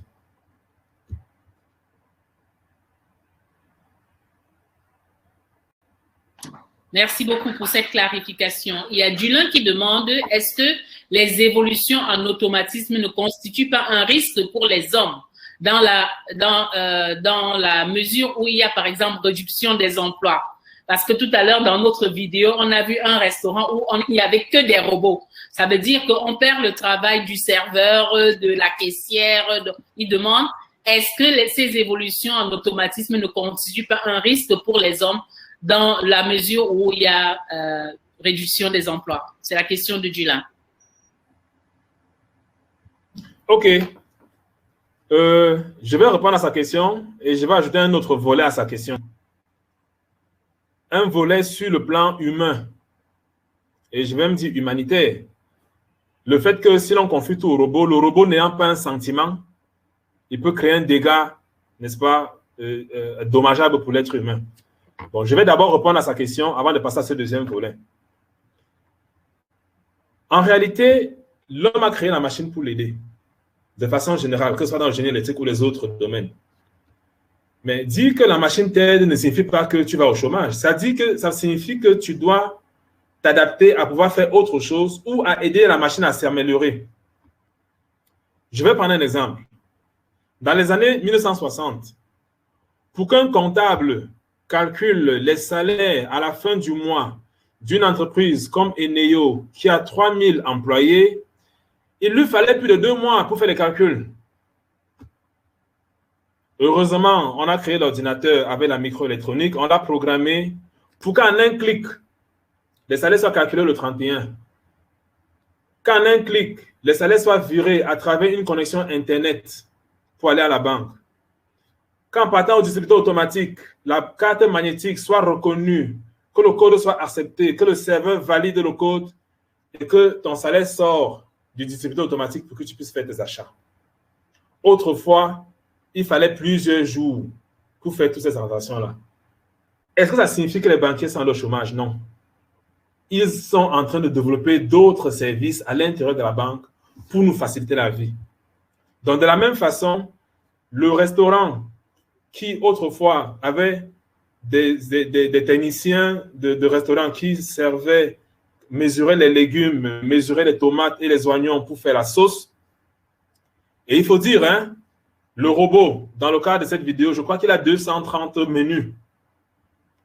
Merci beaucoup pour cette clarification. Il y a Julien qui demande, est-ce que les évolutions en automatisme ne constituent pas un risque pour les hommes dans la mesure où il y a, par exemple, réduction des emplois? Parce que tout à l'heure, dans notre vidéo, on a vu un restaurant où il n'y avait que des robots. Ça veut dire qu'on perd le travail du serveur, de la caissière. Il demande, est-ce que ces évolutions en automatisme ne constituent pas un risque pour les hommes dans la mesure où il y a réduction des emplois? C'est la question de Julien. OK. Je vais répondre à sa question et je vais ajouter un autre volet à sa question. Un volet sur le plan humain, et je vais même dire humanitaire. Le fait que si l'on confie tout au robot, le robot n'ayant pas un sentiment, il peut créer un dégât, n'est-ce pas, dommageable pour l'être humain. Bon, je vais d'abord répondre à sa question avant de passer à ce deuxième volet. En réalité, l'homme a créé la machine pour l'aider, de façon générale, que ce soit dans le génie électrique ou les autres domaines. Mais dire que la machine t'aide ne signifie pas que tu vas au chômage. Ça signifie que tu dois t'adapter à pouvoir faire autre chose ou à aider la machine à s'améliorer. Je vais prendre un exemple. Dans les années 1960, pour qu'un comptable calcule les salaires à la fin du mois d'une entreprise comme Eneo qui a 3000 employés, il lui fallait plus de 2 mois pour faire les calculs. Heureusement, on a créé l'ordinateur avec la microélectronique, on l'a programmé pour qu'en un clic, les salaires soient calculés le 31. Qu'en un clic, les salaires soient virés à travers une connexion Internet pour aller à la banque. Qu'en partant au distributeur automatique, la carte magnétique soit reconnue, que le code soit accepté, que le serveur valide le code et que ton salaire sort du distributeur automatique pour que tu puisses faire tes achats. Autrefois, il fallait plusieurs jours pour faire toutes ces transactions-là. Est-ce que ça signifie que les banquiers sont au chômage? Non. Ils sont en train de développer d'autres services à l'intérieur de la banque pour nous faciliter la vie. Donc, de la même façon, le restaurant qui autrefois avait des techniciens de restaurant qui servaient, mesuraient les légumes, mesuraient les tomates et les oignons pour faire la sauce. Et il faut dire, hein, le robot, dans le cadre de cette vidéo, je crois qu'il a 230 menus.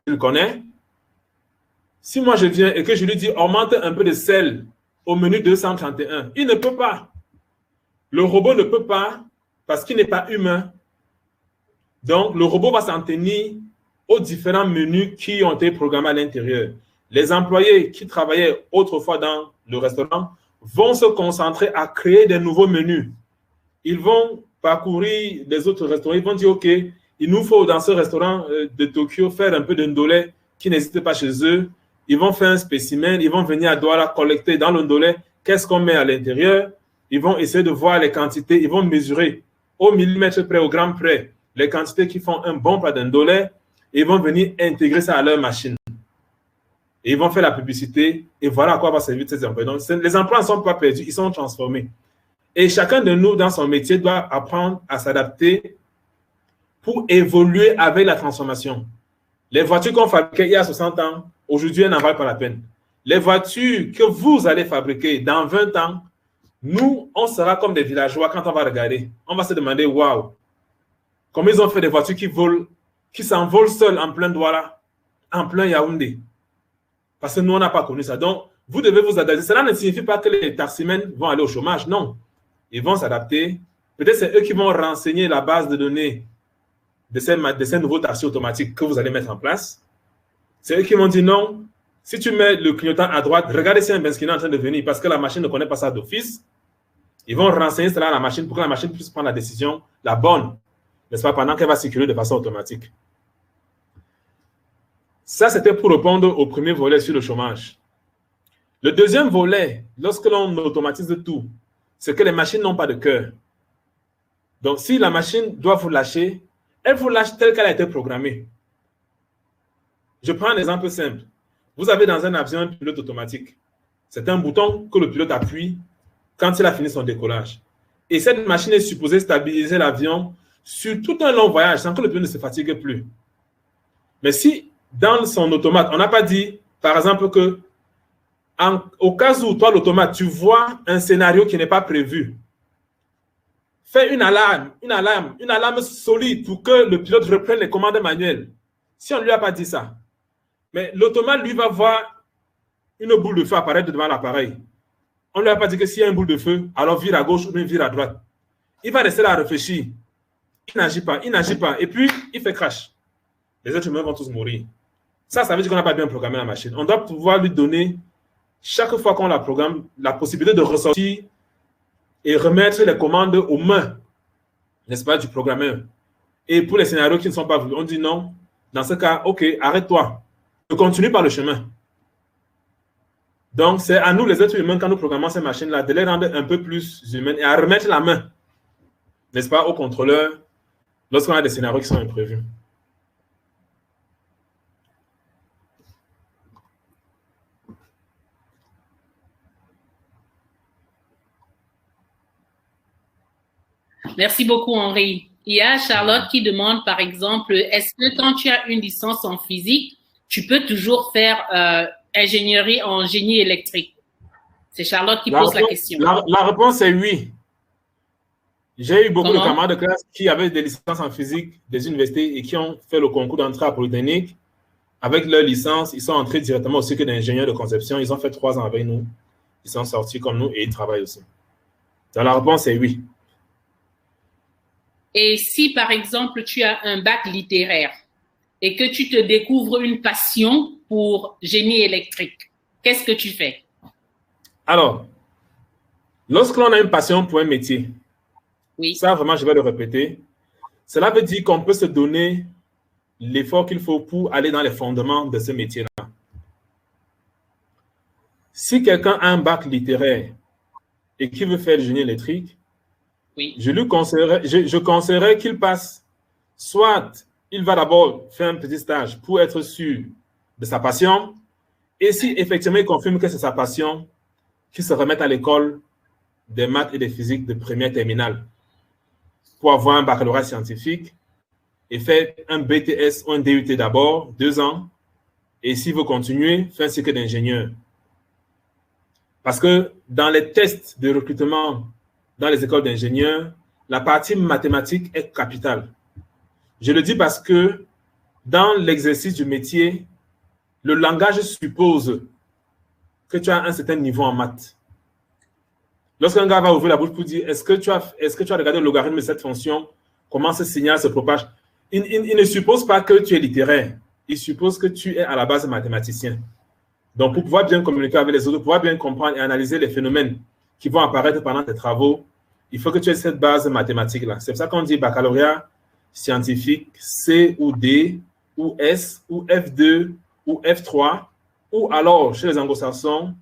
Tu le connais? Si moi je viens et que je lui dis augmente un peu de sel au menu 231, il ne peut pas. Le robot ne peut pas parce qu'il n'est pas humain. Donc, le robot va s'en tenir aux différents menus qui ont été programmés à l'intérieur. Les employés qui travaillaient autrefois dans le restaurant vont se concentrer à créer des nouveaux menus. Ils vont parcourir les autres restaurants. Ils vont dire, OK, il nous faut dans ce restaurant de Tokyo faire un peu de ndolé qui n'existe pas chez eux. Ils vont faire un spécimen. Ils vont venir à Douala collecter dans le ndolé qu'est-ce qu'on met à l'intérieur. Ils vont essayer de voir les quantités. Ils vont mesurer au millimètre près, au gramme près, les quantités qui font un bon plat de ndolé. Ils vont venir intégrer ça à leur machine. Et ils vont faire la publicité. Et voilà à quoi va servir ces emplois. Donc, les emplois ne sont pas perdus, ils sont transformés. Et chacun de nous, dans son métier, doit apprendre à s'adapter pour évoluer avec la transformation. Les voitures qu'on fabriquait il y a 60 ans, aujourd'hui, elles n'en valent pas la peine. Les voitures que vous allez fabriquer dans 20 ans, nous, on sera comme des villageois quand on va regarder. On va se demander, waouh, comment ils ont fait des voitures qui s'envolent seules en plein Douala, en plein Yaoundé. Parce que nous, on n'a pas connu ça. Donc, vous devez vous adapter. Cela ne signifie pas que les taximens vont aller au chômage. Non. Ils vont s'adapter. Peut-être c'est eux qui vont renseigner la base de données de ces nouveaux taxis automatiques que vous allez mettre en place. C'est eux qui vont dire non. Si tu mets le clignotant à droite, regardez si un Benskina est en train de venir parce que la machine ne connaît pas ça d'office. Ils vont renseigner cela à la machine pour que la machine puisse prendre la décision, la bonne, n'est-ce pas, pendant qu'elle va circuler de façon automatique. Ça, c'était pour répondre au premier volet sur le chômage. Le deuxième volet, lorsque l'on automatise tout, c'est que les machines n'ont pas de cœur. Donc, si la machine doit vous lâcher, elle vous lâche telle qu'elle a été programmée. Je prends un exemple simple. Vous avez dans un avion un pilote automatique. C'est un bouton que le pilote appuie quand il a fini son décollage. Et cette machine est supposée stabiliser l'avion sur tout un long voyage sans que le pilote ne se fatigue plus. Mais si dans son automate, on n'a pas dit, par exemple, que au cas où toi, l'automate, tu vois un scénario qui n'est pas prévu, fais une alarme solide pour que le pilote reprenne les commandes manuelles. Si on ne lui a pas dit ça, mais l'automate, lui, va voir une boule de feu apparaître devant l'appareil. On ne lui a pas dit que s'il y a une boule de feu, alors vire à gauche ou bien vire à droite. Il va rester là à réfléchir. Il n'agit pas. Et puis, il fait crash. Les êtres humains vont tous mourir. Ça veut dire qu'on n'a pas bien programmé la machine. On doit pouvoir lui donner, chaque fois qu'on la programme, la possibilité de ressortir et remettre les commandes aux mains, n'est-ce pas, du programmeur. Et pour les scénarios qui ne sont pas vus, on dit non. Dans ce cas, OK, arrête-toi. Continue par le chemin. Donc, c'est à nous, les êtres humains, quand nous programmons ces machines-là, de les rendre un peu plus humaines et à remettre la main, n'est-ce pas, au contrôleur lorsqu'on a des scénarios qui sont imprévus. Merci beaucoup, Henri. Il y a Charlotte qui demande, par exemple, est-ce que quand tu as une licence en physique, tu peux toujours faire ingénierie en génie électrique? C'est Charlotte qui pose la question. La réponse est oui. J'ai eu beaucoup de camarades de classe qui avaient des licences en physique des universités et qui ont fait le concours d'entrée à Polytechnique. Avec leur licence, ils sont entrés directement au cycle d'ingénieur de conception. Ils ont fait 3 ans avec nous. Ils sont sortis comme nous et ils travaillent aussi. Donc, la réponse est oui. Et si, par exemple, tu as un bac littéraire et que tu te découvres une passion pour génie électrique, qu'est-ce que tu fais? Alors, lorsque l'on a une passion pour un métier, oui. Ça vraiment, je vais le répéter, cela veut dire qu'on peut se donner l'effort qu'il faut pour aller dans les fondements de ce métier-là. Si quelqu'un a un bac littéraire et qui veut faire le génie électrique, oui. Je conseillerais qu'il passe, soit il va d'abord faire un petit stage pour être sûr de sa passion, et si effectivement il confirme que c'est sa passion, qu'il se remette à l'école des maths et des physiques de première terminale pour avoir un baccalauréat scientifique et faire un BTS ou un DUT d'abord, 2 ans, et s'il veut continuer, faire un cycle d'ingénieur. Parce que dans les tests de recrutement dans les écoles d'ingénieurs, la partie mathématique est capitale. Je le dis parce que dans l'exercice du métier, le langage suppose que tu as un certain niveau en maths. Lorsqu'un gars va ouvrir la bouche pour dire est-ce que tu as regardé le logarithme de cette fonction, comment ce signal se propage, il ne suppose pas que tu es littéraire. il suppose que tu es à la base mathématicien. Donc, pour pouvoir bien communiquer avec les autres, pour pouvoir bien comprendre et analyser les phénomènes qui vont apparaître pendant tes travaux, il faut que tu aies cette base mathématique-là. C'est pour ça qu'on dit baccalauréat scientifique, C ou D, ou S, ou F2, ou F3, ou alors, chez les anglo-saxons,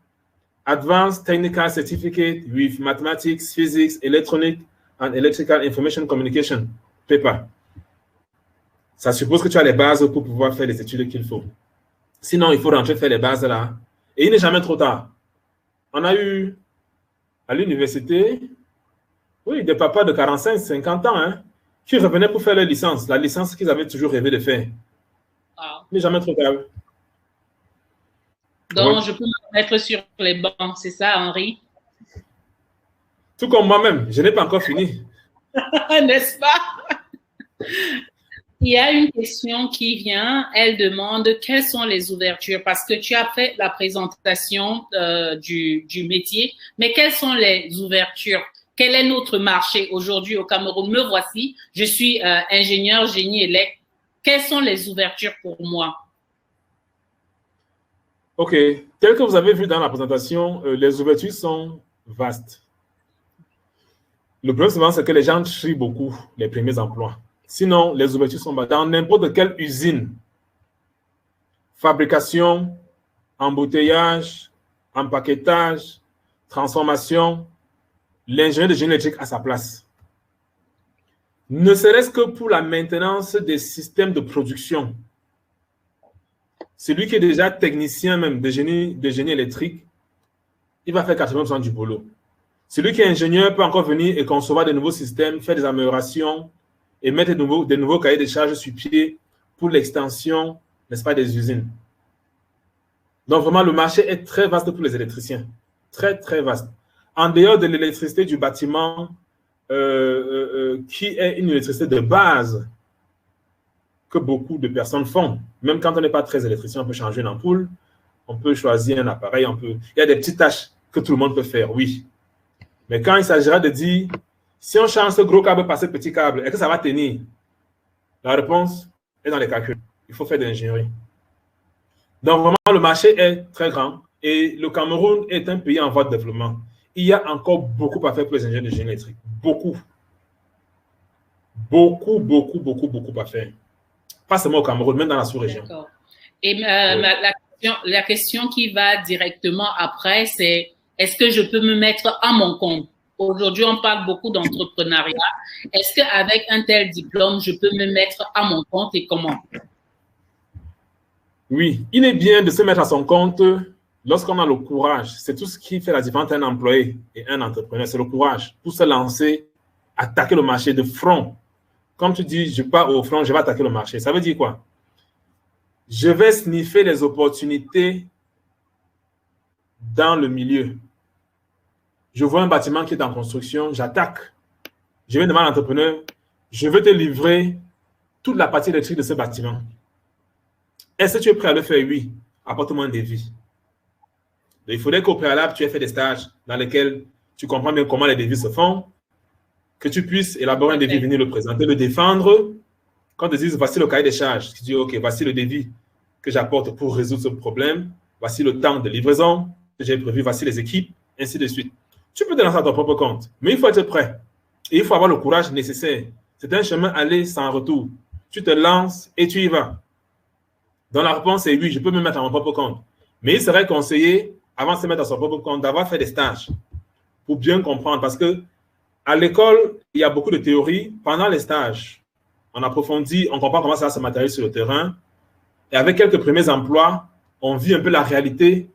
Advanced Technical Certificate with Mathematics, Physics, Electronic and Electrical Information Communication, PEPA. Ça suppose que tu as les bases pour pouvoir faire les études qu'il faut. Sinon, il faut rentrer faire les bases là. Et il n'est jamais trop tard. On a eu à l'université, oui, des papas de 45, 50 ans, hein, qui revenaient pour faire leur licence, la licence qu'ils avaient toujours rêvé de faire. Ah. Il n'est jamais trop tard. Donc, Ouais. je peux me mettre sur les bancs, c'est ça, Henri? Tout comme moi-même, je n'ai pas encore fini. N'est-ce pas? Il y a une question qui vient, elle demande quelles sont les ouvertures, parce que tu as fait la présentation du métier, mais quelles sont les ouvertures? Quel est notre marché aujourd'hui au Cameroun? Me voici, je suis ingénieur génie élect. Quelles sont les ouvertures pour moi? OK. Tel que vous avez vu dans la présentation, les ouvertures sont vastes. Le problème, souvent, c'est que les gens trient beaucoup les premiers emplois. Sinon, les ouvertures sont dans n'importe quelle usine. Fabrication, embouteillage, empaquetage, transformation, l'ingénieur de génie électrique a sa place. Ne serait-ce que pour la maintenance des systèmes de production. Celui qui est déjà technicien même de génie électrique, il va faire 80% du boulot. Celui qui est ingénieur peut encore venir et concevoir de nouveaux systèmes, faire des améliorations et mettre des nouveaux cahiers de charges sur pied pour l'extension, n'est-ce pas, des usines. Donc vraiment, le marché est très vaste pour les électriciens. Très, très vaste. En dehors de l'électricité du bâtiment, qui est une électricité de base que beaucoup de personnes font. Même quand on n'est pas très électricien, on peut changer une ampoule, on peut choisir un appareil, il y a des petites tâches que tout le monde peut faire, oui. Mais quand il s'agira de dire, si on change ce gros câble par ce petit câble, est-ce que ça va tenir? La réponse est dans les calculs. Il faut faire de l'ingénierie. Donc vraiment, le marché est très grand et le Cameroun est un pays en voie de développement. Il y a encore beaucoup à faire pour les ingénieurs de génie électrique. Beaucoup. Beaucoup à faire. Pas seulement au Cameroun, même dans la sous-région. D'accord. Et la question qui va directement après, c'est est-ce que je peux me mettre à mon compte? Aujourd'hui, on parle beaucoup d'entrepreneuriat. Est-ce qu'avec un tel diplôme, je peux me mettre à mon compte et comment? Oui, il est bien de se mettre à son compte lorsqu'on a le courage. C'est tout ce qui fait la différence entre un employé et un entrepreneur. C'est le courage pour se lancer, attaquer le marché de front. Comme tu dis, je pars au front, je vais attaquer le marché. Ça veut dire quoi? Je vais sniffer les opportunités dans le milieu. Je vois un bâtiment qui est en construction, j'attaque. Je vais demander à l'entrepreneur, je veux te livrer toute la partie électrique de ce bâtiment. Est-ce que tu es prêt à le faire? Oui. Apporte-moi un devis. Il faudrait qu'au préalable, tu aies fait des stages dans lesquels tu comprends bien comment les devis se font, que tu puisses élaborer un devis, venir le présenter, le défendre. Quand tu dis, voici le cahier des charges, tu dis, OK, voici le devis que j'apporte pour résoudre ce problème, voici le temps de livraison que j'ai prévu, voici les équipes, ainsi de suite. Tu peux te lancer à ton propre compte, mais il faut être prêt. Et il faut avoir le courage nécessaire. C'est un chemin aller sans retour. Tu te lances et tu y vas. Donc la réponse est oui, je peux me mettre à mon propre compte. Mais il serait conseillé, avant de se mettre à son propre compte, d'avoir fait des stages pour bien comprendre. Parce que à l'école, il y a beaucoup de théories. Pendant les stages, on approfondit, on comprend comment ça se matérialise sur le terrain. Et avec quelques premiers emplois, on vit un peu la réalité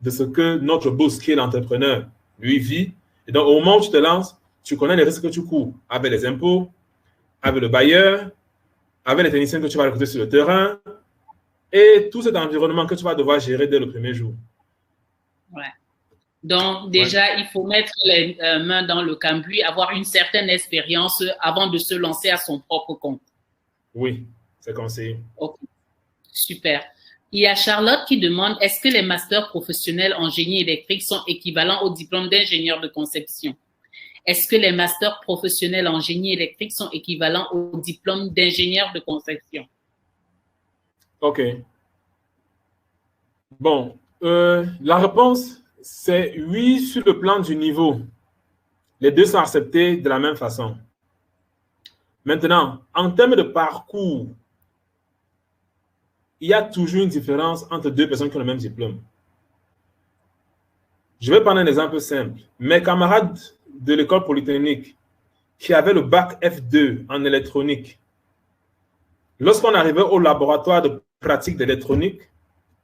de ce que notre boss, qui est l'entrepreneur, lui vit. Et donc, au moment où tu te lances, tu connais les risques que tu cours avec les impôts, avec le bailleur, avec les techniciens que tu vas recruter sur le terrain et tout cet environnement que tu vas devoir gérer dès le premier jour. Ouais. Donc, déjà, il faut mettre les mains dans le cambouis, avoir une certaine expérience avant de se lancer à son propre compte. Oui, c'est conseillé. Ok, super. Il y a Charlotte qui demande, est-ce que les masters professionnels en génie électrique sont équivalents au diplôme d'ingénieur de conception? Est-ce que les masters professionnels en génie électrique sont équivalents au diplôme d'ingénieur de conception? OK. Bon, la réponse, c'est oui sur le plan du niveau. Les deux sont acceptés de la même façon. Maintenant, en termes de parcours, il y a toujours une différence entre deux personnes qui ont le même diplôme. Je vais prendre un exemple simple. Mes camarades de l'école polytechnique qui avaient le bac F2 en électronique, lorsqu'on arrivait au laboratoire de pratique d'électronique,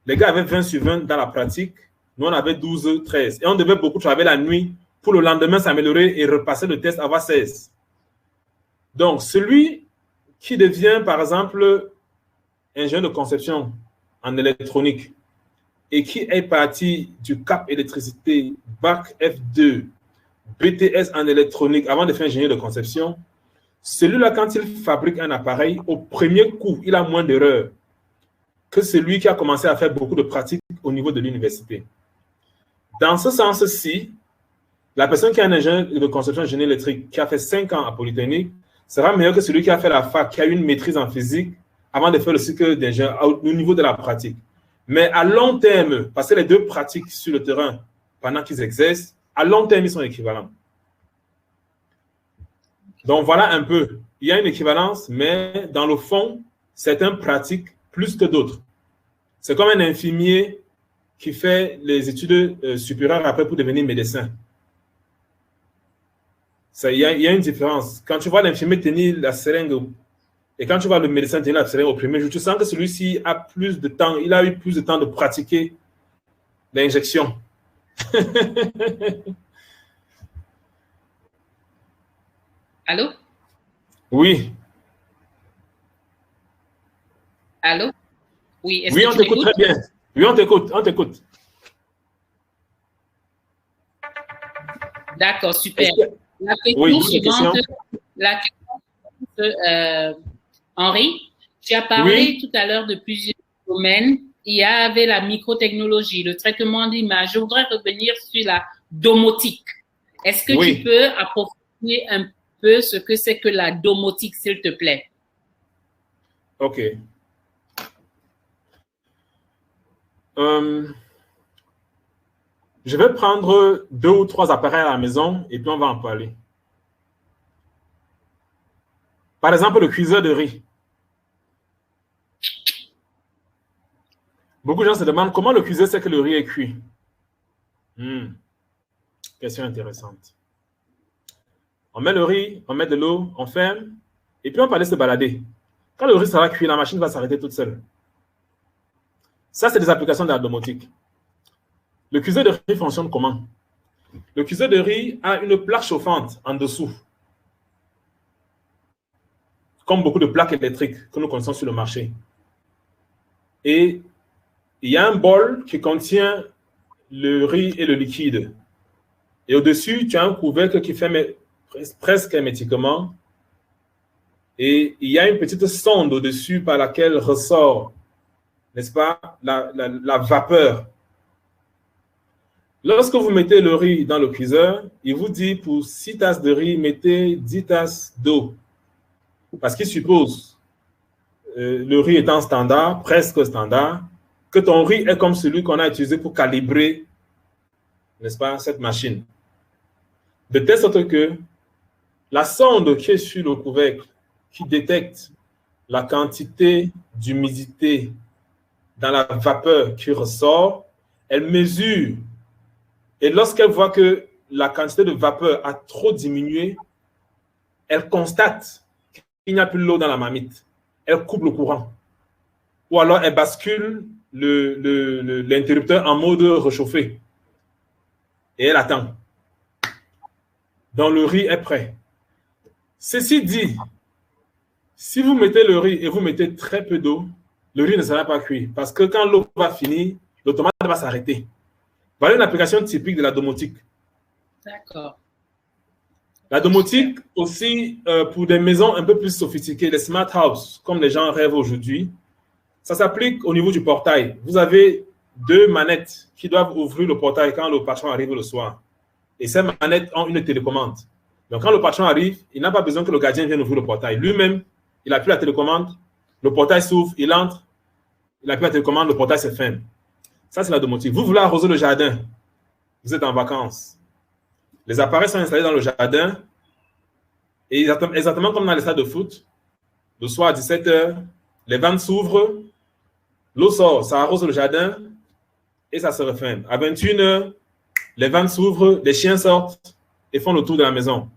les gars avaient 20 sur 20 dans la pratique, nous on avait 12, 13. Et on devait beaucoup travailler la nuit pour le lendemain s'améliorer et repasser le test, avoir 16. Donc, celui qui devient, par exemple, ingénieur de conception en électronique et qui est parti du CAP électricité, bac F2, BTS en électronique avant de faire ingénieur de conception, celui-là, quand il fabrique un appareil, au premier coup, il a moins d'erreurs que celui qui a commencé à faire beaucoup de pratiques au niveau de l'université. Dans ce sens-ci, la personne qui est un ingénieur de conception génie électrique, qui a fait 5 ans à Polytechnique, sera meilleur que celui qui a fait la fac, qui a une maîtrise en physique avant de faire le cycle d'ingénieur au niveau de la pratique. Mais à long terme, parce que les deux pratiquent sur le terrain pendant qu'ils exercent, à long terme, ils sont équivalents. Donc voilà un peu. Il y a une équivalence, mais dans le fond, certains pratiquent plus que d'autres. C'est comme un infirmier qui fait les études supérieures après pour devenir médecin. Il y a une différence. Quand tu vois l'infirmier tenir la seringue et quand tu vois le médecin tenir la seringue au premier jour, tu sens que celui-ci a plus de temps, il a eu plus de temps de pratiquer l'injection. Allô? Oui. Allô? Oui, oui, on t'écoute très bien. Oui, on t'écoute. D'accord, super. La question suivante, la question Henri, tu as parlé tout à l'heure de plusieurs domaines. Il y avait la microtechnologie, le traitement d'image. Je voudrais revenir sur la domotique. Est-ce que tu peux approfondir un peu ce que c'est que la domotique, s'il te plaît? OK. Je vais prendre 2 ou 3 appareils à la maison et puis on va en parler. Par exemple, le cuiseur de riz. Beaucoup de gens se demandent comment le cuiseur sait que le riz est cuit. Question intéressante. On met le riz, on met de l'eau, on ferme et puis on peut aller se balader. Quand le riz sera cuit, la machine va s'arrêter toute seule. Ça, c'est des applications de la domotique. Le cuiseur de riz fonctionne comment? Le cuiseur de riz a une plaque chauffante en dessous. Comme beaucoup de plaques électriques que nous connaissons sur le marché. Et il y a un bol qui contient le riz et le liquide. Et au-dessus, tu as un couvercle qui fait presque hermétiquement. Et il y a une petite sonde au-dessus par laquelle ressort, n'est-ce pas, la vapeur. Lorsque vous mettez le riz dans le cuiseur, il vous dit pour 6 tasses de riz, mettez 10 tasses d'eau. Parce qu'il suppose, le riz étant standard, presque standard, que ton riz est comme celui qu'on a utilisé pour calibrer, n'est-ce pas, cette machine. De telle sorte que la sonde qui est sur le couvercle, qui détecte la quantité d'humidité dans la vapeur qui ressort, elle mesure. Et lorsqu'elle voit que la quantité de vapeur a trop diminué, elle constate qu'il n'y a plus l'eau dans la marmite. Elle coupe le courant. Ou alors elle bascule l'interrupteur en mode réchauffé. Et elle attend. Donc le riz est prêt. Ceci dit, si vous mettez le riz et vous mettez très peu d'eau, le riz ne sera pas cuit. Parce que quand l'eau va finir, l'automate va s'arrêter. Voilà une application typique de la domotique. D'accord. La domotique aussi, pour des maisons un peu plus sophistiquées, les smart houses, comme les gens rêvent aujourd'hui, ça s'applique au niveau du portail. Vous avez 2 manettes qui doivent ouvrir le portail quand le patron arrive le soir. Et ces manettes ont une télécommande. Donc, quand le patron arrive, il n'a pas besoin que le gardien vienne ouvrir le portail. Lui-même, il appuie la télécommande, le portail s'ouvre, il entre, La pluie te commande, le portail se ferme. Ça, c'est la domotique. Vous voulez arroser le jardin. Vous êtes en vacances. Les appareils sont installés dans le jardin. Et exactement comme dans les stades de foot, le soir à 17h, les vannes s'ouvrent, l'eau sort, ça arrose le jardin et ça se referme. À 21h, les vannes s'ouvrent, les chiens sortent et font le tour de la maison.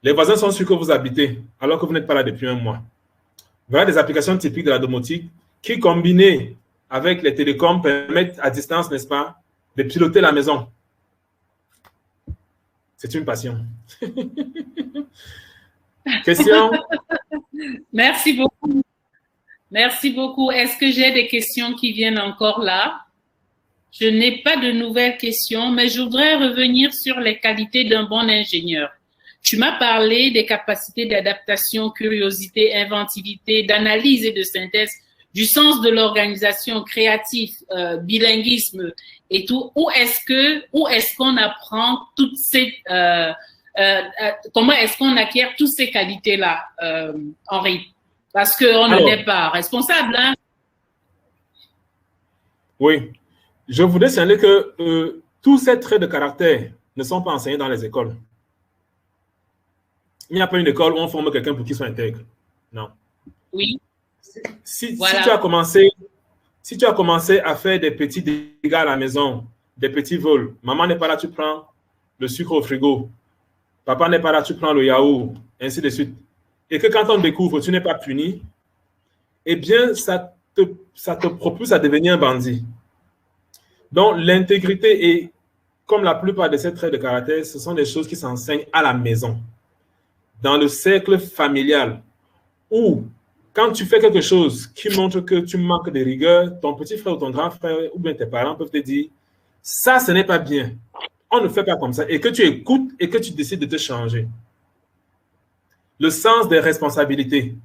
Les voisins sont sûrs que vous habitez alors que vous n'êtes pas là depuis un mois. Voilà des applications typiques de la domotique qui, combinées avec les télécoms, permettent à distance, n'est-ce pas, de piloter la maison. C'est une passion. Question? Merci beaucoup. Merci beaucoup. Est-ce que j'ai des questions qui viennent encore là? Je n'ai pas de nouvelles questions, mais je voudrais revenir sur les qualités d'un bon ingénieur. Tu m'as parlé des capacités d'adaptation, curiosité, inventivité, d'analyse et de synthèse, du sens de l'organisation, créatif, bilinguisme et tout. Où est-ce qu'on apprend toutes ces... comment est-ce qu'on acquiert toutes ces qualités-là, Henri? Parce qu'on n'est pas responsable. Hein? Oui. Je voudrais signaler que tous ces traits de caractère ne sont pas enseignés dans les écoles. Il n'y a pas une école où on forme quelqu'un pour qu'il soit intègre. Non. Oui. Si tu as commencé à faire des petits dégâts à la maison, des petits vols, maman n'est pas là, tu prends le sucre au frigo. Papa n'est pas là, tu prends le yaourt, ainsi de suite. Et que quand on découvre, tu n'es pas puni, eh bien, ça te propulse à devenir un bandit. Donc, l'intégrité et, comme la plupart de ces traits de caractère, ce sont des choses qui s'enseignent à la maison, dans le cercle familial, où, quand tu fais quelque chose qui montre que tu manques de rigueur, ton petit frère ou ton grand frère, ou bien tes parents peuvent te dire, ça, ce n'est pas bien. On ne fait pas comme ça. Et que tu écoutes et que tu décides de te changer. Le sens des responsabilités.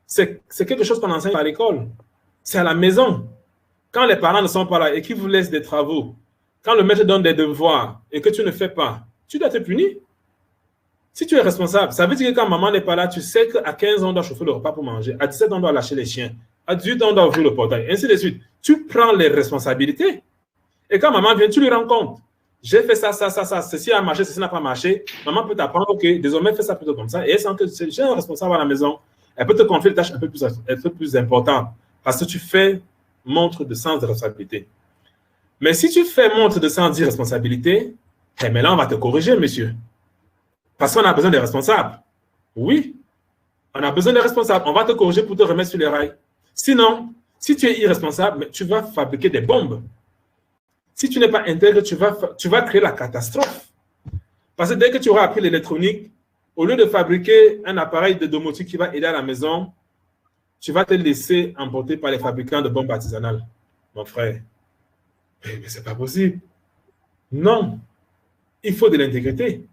C'est quelque chose qu'on enseigne à l'école. C'est à la maison. Quand les parents ne sont pas là et qu'ils vous laissent des travaux, quand le maître donne des devoirs et que tu ne fais pas, tu dois te punir. Si tu es responsable, ça veut dire que quand maman n'est pas là, tu sais qu'à 15 ans, on doit chauffer le repas pour manger. À 17 ans, on doit lâcher les chiens. À 18 ans, on doit ouvrir le portail. Ainsi de suite. Tu prends les responsabilités. Et quand maman vient, tu lui rends compte. J'ai fait ça. Ceci a marché, ceci n'a pas marché. Maman peut t'apprendre, ok, désormais, fais ça plutôt comme ça. Et elle sent que j'ai un responsable à la maison. Elle peut te confier des tâches un peu plus importantes. Parce que tu fais montre de sens de responsabilité. Mais si tu fais montre de sens de responsabilité, mais là, on va te corriger, monsieur. Parce qu'on a besoin des responsables. Oui, on a besoin des responsables. On va te corriger pour te remettre sur les rails. Sinon, si tu es irresponsable, tu vas fabriquer des bombes. Si tu n'es pas intègre, tu vas créer la catastrophe. Parce que dès que tu auras appris l'électronique, au lieu de fabriquer un appareil de domotique qui va aider à la maison, tu vas te laisser emporter par les fabricants de bombes artisanales. Mon frère, mais ce n'est pas possible. Non, il faut de l'intégrité.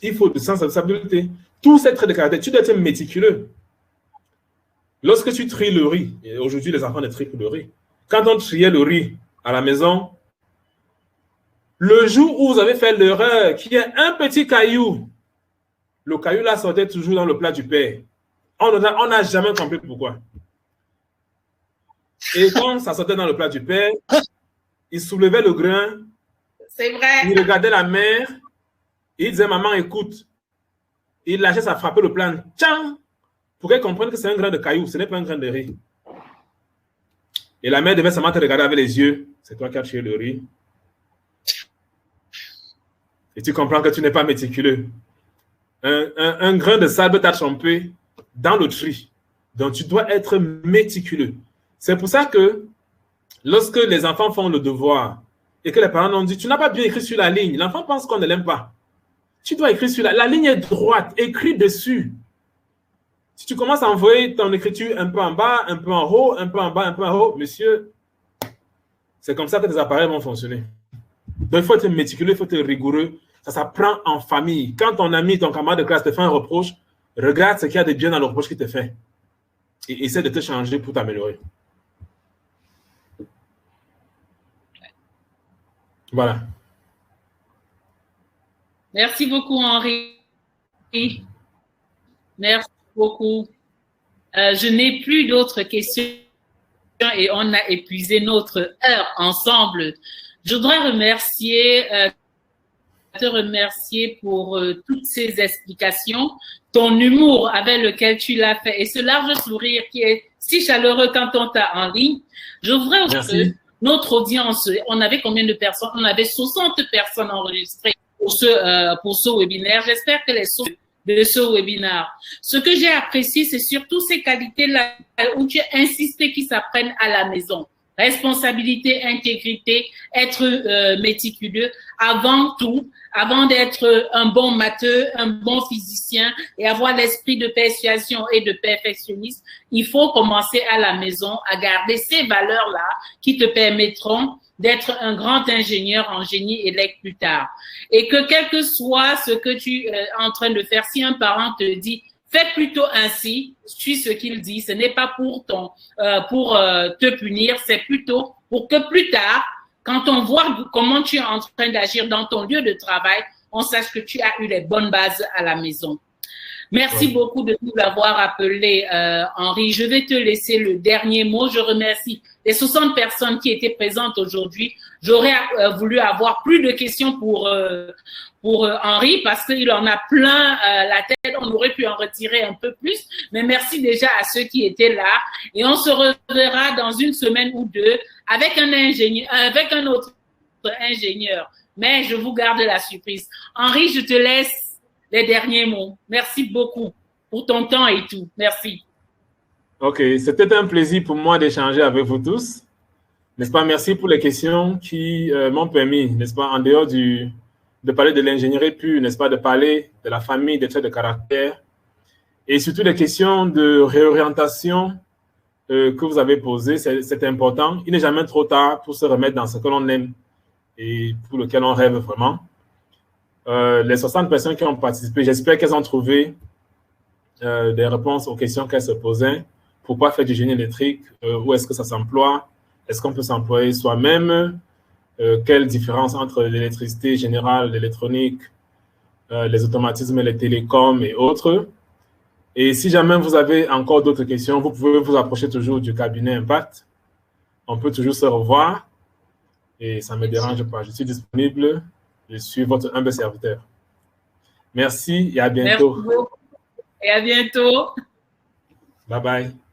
Il faut du sens de responsabilité. Tous ces traits de caractère, tu dois être méticuleux. Lorsque tu tries le riz, et aujourd'hui les enfants ne trient plus le riz, quand on triait le riz à la maison, le jour où vous avez fait l'erreur qu'il y a un petit caillou, le caillou là sortait toujours dans le plat du père. On n'a jamais compris pourquoi. Et quand ça sortait dans le plat du père, il soulevait le grain. C'est vrai. Il regardait la mère. Et il disait, maman, écoute. Il lâchait, ça frappait le plan. Tchang! Pour qu'elle comprenne que c'est un grain de caillou, ce n'est pas un grain de riz. Et la mère devait seulement te regarder avec les yeux. C'est toi qui as tué le riz. Et tu comprends que tu n'es pas méticuleux. Un grain de sable t'a trompé dans le tri. Donc, tu dois être méticuleux. C'est pour ça que lorsque les enfants font le devoir et que les parents ont dit, tu n'as pas bien écrit sur la ligne, l'enfant pense qu'on ne l'aime pas. Tu dois écrire sur la ligne est droite, écris dessus. Si tu commences à envoyer ton écriture un peu en bas, un peu en haut, un peu en bas, un peu en haut, monsieur, c'est comme ça que tes appareils vont fonctionner. Donc, il faut être méticuleux, il faut être rigoureux. Ça s'apprend en famille. Quand ton ami, ton camarade de classe te fait un reproche, regarde ce qu'il y a de bien dans le reproche qu'il te fait. Et essaie de te changer pour t'améliorer. Voilà. Merci beaucoup, Henri. Merci beaucoup. Je n'ai plus d'autres questions. et on a épuisé notre heure ensemble. Je voudrais te remercier pour toutes ces explications, ton humour avec lequel tu l'as fait et ce large sourire qui est si chaleureux quand on t'a en ligne. Je voudrais aussi que notre audience, on avait combien de personnes? On avait 60 personnes enregistrées pour ce webinaire. J'espère que les sources de ce webinaire. Ce que j'ai apprécié, c'est surtout ces qualités-là où tu as insisté qu'ils s'apprennent à la maison. Responsabilité, intégrité, être méticuleux avant tout, avant d'être un bon matheux, un bon physicien et avoir l'esprit de persuasion et de perfectionniste, il faut commencer à la maison à garder ces valeurs-là qui te permettront d'être un grand ingénieur en génie élect plus tard. Et que quel que soit ce que tu es en train de faire, si un parent te dit fais plutôt ainsi, suis ce qu'il dit. Ce n'est pas pour te punir, c'est plutôt pour que plus tard, quand on voit comment tu es en train d'agir dans ton lieu de travail, on sache que tu as eu les bonnes bases à la maison. Merci beaucoup de nous avoir appelé, Henri. Je vais te laisser le dernier mot. Je remercie les 60 personnes qui étaient présentes aujourd'hui. J'aurais voulu avoir plus de questions pour Henri parce qu'il en a plein la tête. On aurait pu en retirer un peu plus. Mais merci déjà à ceux qui étaient là. Et on se reverra dans une semaine ou deux avec un autre ingénieur. Mais je vous garde la surprise. Henri, je te laisse les derniers mots. Merci beaucoup pour ton temps et tout. Merci. OK, c'était un plaisir pour moi d'échanger avec vous tous. N'est-ce pas? Merci pour les questions qui m'ont permis, n'est-ce pas, en dehors de parler de l'ingénierie pure, n'est-ce pas, de parler de la famille, des traits de caractère et surtout les questions de réorientation que vous avez posées. C'est important. Il n'est jamais trop tard pour se remettre dans ce que l'on aime et pour lequel on rêve vraiment. Les 60 personnes qui ont participé, j'espère qu'elles ont trouvé des réponses aux questions qu'elles se posaient. Pourquoi faire du génie électrique? Où est-ce que ça s'emploie? Est-ce qu'on peut s'employer soi-même? Quelle différence entre l'électricité générale, l'électronique, les automatismes, les télécoms et autres? Et si jamais vous avez encore d'autres questions, vous pouvez vous approcher toujours du cabinet Impact. On peut toujours se revoir et ça ne me dérange pas. Je suis disponible. Je suis votre humble serviteur. Merci et à bientôt. Merci beaucoup. Et à bientôt. Bye bye.